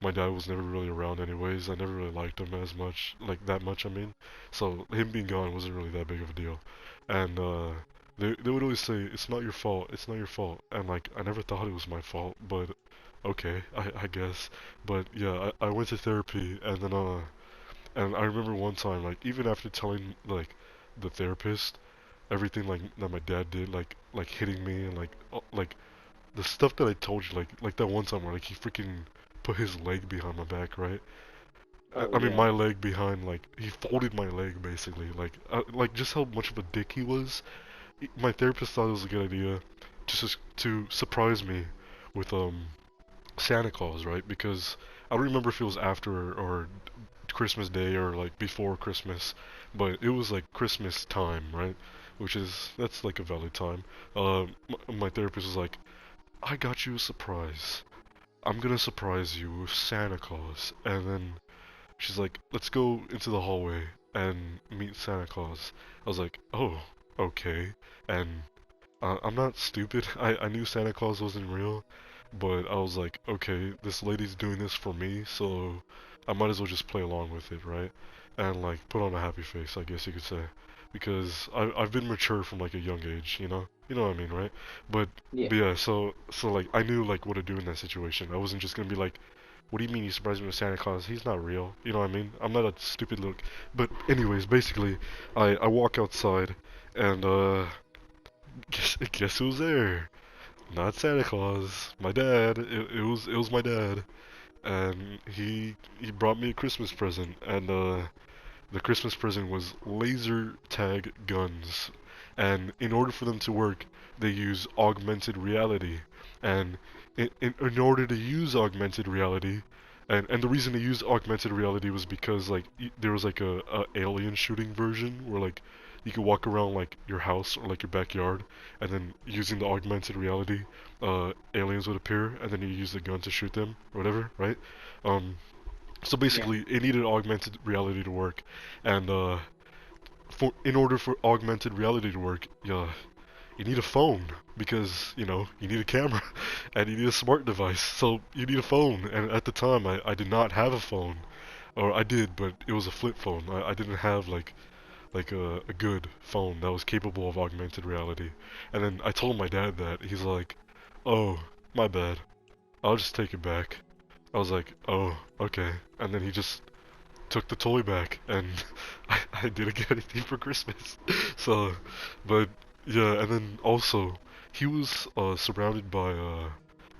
my dad was never really around anyways. I never really liked him as much, like that much, I mean. So him being gone wasn't really that big of a deal. And they would always say, "It's not your fault. It's not your fault." And like I never thought it was my fault, but okay, I guess. But yeah, I went to therapy and then and I remember one time like even after telling like the therapist everything like that my dad did like hitting me and like the stuff that I told you like that one time where like he freaking put his leg behind my back, right? Oh I mean yeah. my leg behind, like he folded my leg basically, like just how much of a dick he was. My therapist thought it was a good idea just to surprise me with Santa Claus, right? Because I don't remember if it was after or Christmas Day or like before Christmas, but it was like Christmas time, right? Which is that's like a valid time. My therapist was like, "I got you a surprise. I'm gonna surprise you with Santa Claus." And then she's like, "Let's go into the hallway and meet Santa Claus." I was like, "Oh, okay." And I'm not stupid. I knew Santa Claus wasn't real, but I was like, okay, this lady's doing this for me, so I might as well just play along with it, right? and like put on a happy face, I guess you could say, because I've been mature from like a young age, you know what I mean, right? But Yeah. but yeah, so like I knew like what to do in that situation. I wasn't just gonna be like, what do you mean you surprised me with Santa Claus? He's not real, you know what I mean? I'm not a stupid little. But anyways, basically, I walk outside, and guess who's there? Not Santa Claus, my dad. It was my dad, and he brought me a Christmas present, and the Christmas present was laser tag guns. And in order for them to work, they use augmented reality. And in order to use augmented reality, and the reason they used augmented reality was because like there was like a alien shooting version where like you could walk around like your house or like your backyard, and then using the augmented reality, aliens would appear, and then you use the gun to shoot them or whatever, right? Um, so Yeah. basically, it needed augmented reality to work, and in order for augmented reality to work, you need a phone because you need a camera, and you need a smart device. So you need a phone, and at the time, I did not have a phone, or I did, but it was a flip phone. I didn't have like a good phone that was capable of augmented reality. And then I told my dad that. He's like, "Oh, my bad. I'll just take it back." I was like, "Oh, okay." And then he just took the toy back, and I didn't get anything for Christmas. So, but yeah, and then also he was surrounded by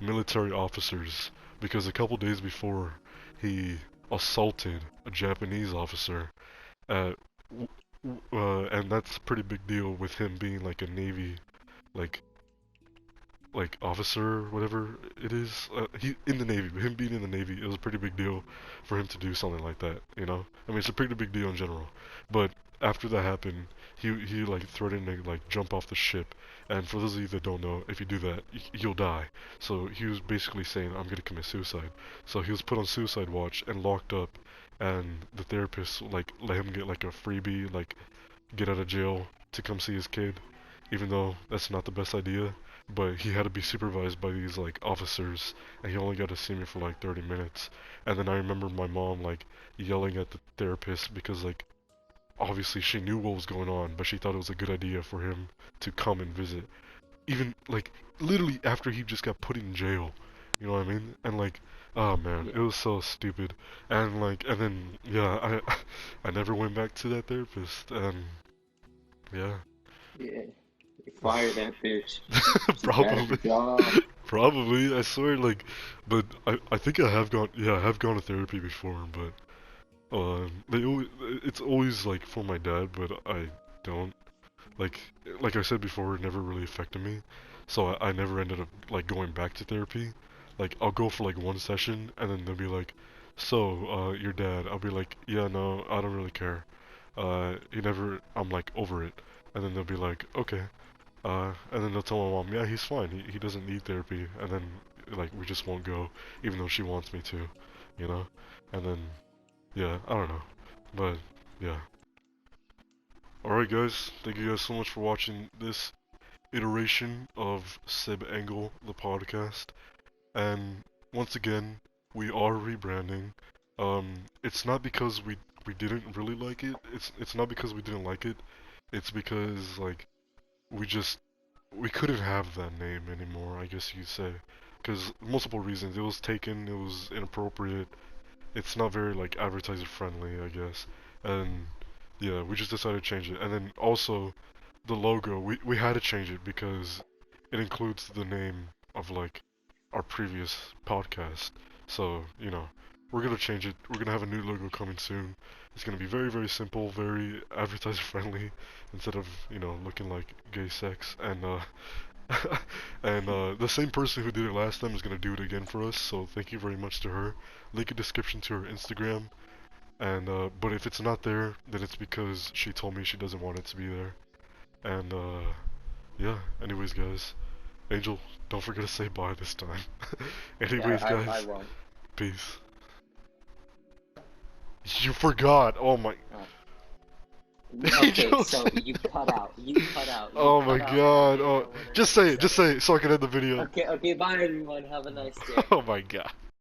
military officers because a couple days before he assaulted a Japanese officer, uh, and that's a pretty big deal with him being like a Navy like officer, whatever it is. He in the Navy, but him being in the Navy, it was a pretty big deal for him to do something like that. I mean, it's a pretty big deal in general. But after that happened, he like threatened to like jump off the ship. And for those of you that don't know, if you do that, you'll die. So he was basically saying, "I'm gonna commit suicide." So he was put on suicide watch and locked up. And the therapist like let him get like a freebie, like get out of jail to come see his kid, even though that's not the best idea. But he had to be supervised by these like officers, and he only got to see me for like 30 minutes. And then I remember my mom like yelling at the therapist because like obviously she knew what was going on, but she thought it was a good idea for him to come and visit. Even like literally after he just got put in jail. You know what I mean? And like, oh man, it Yeah. was so stupid. And like, and then yeah, I never went back to that therapist. And yeah, Yeah. You fire that bitch. She's bad at her probably, job. probably. I swear, like, but I think I have gone. Yeah, I have gone to therapy before, but it's always like for my dad, but I don't. Like like I said before, it never really affected me, so I never ended up like going back to therapy. Like I'll go for like one session, and then they'll be like, "So, your dad?" I'll be like, "Yeah, no, I don't really care." He never. I'm like over it, and then they'll be like, "Okay." And then they'll tell my mom, "Yeah, he's fine. He doesn't need therapy." And then like we just won't go, even though she wants me to, you know. And then yeah, I don't know, but yeah. Alright guys, thank you guys so much for watching this iteration of Seb Angle, the podcast. And once again, we are rebranding. It's not because we didn't really like it. It's not because we didn't like it. It's because like we just we couldn't have that name anymore, I guess you'd say. Because multiple reasons. It was taken, it was inappropriate, it's not very like advertiser friendly, I guess. And yeah, we just decided to change it. And then also the logo, we had to change it because it includes the name of like our previous podcast. So, we're gonna change it. We're gonna have a new logo coming soon. It's gonna be very, very simple, very advertiser friendly, instead of, looking like gay sex. And and the same person who did it last time is gonna do it again for us, so thank you very much to her. Link in description to her Instagram. And but if it's not there, then it's because she told me she doesn't want it to be there. And yeah, anyways guys, Angel, don't forget to say bye this time. Yeah, Anyways I guys, won't. peace. You forgot. Oh my. Uh, okay, Angel, so you cut out. You cut out. You oh my cut out, and I god. didn't Oh, know whether or just not you say it. said Just it. say it so I can end the video. Okay, okay, bye everyone. Have a nice day. Oh my god.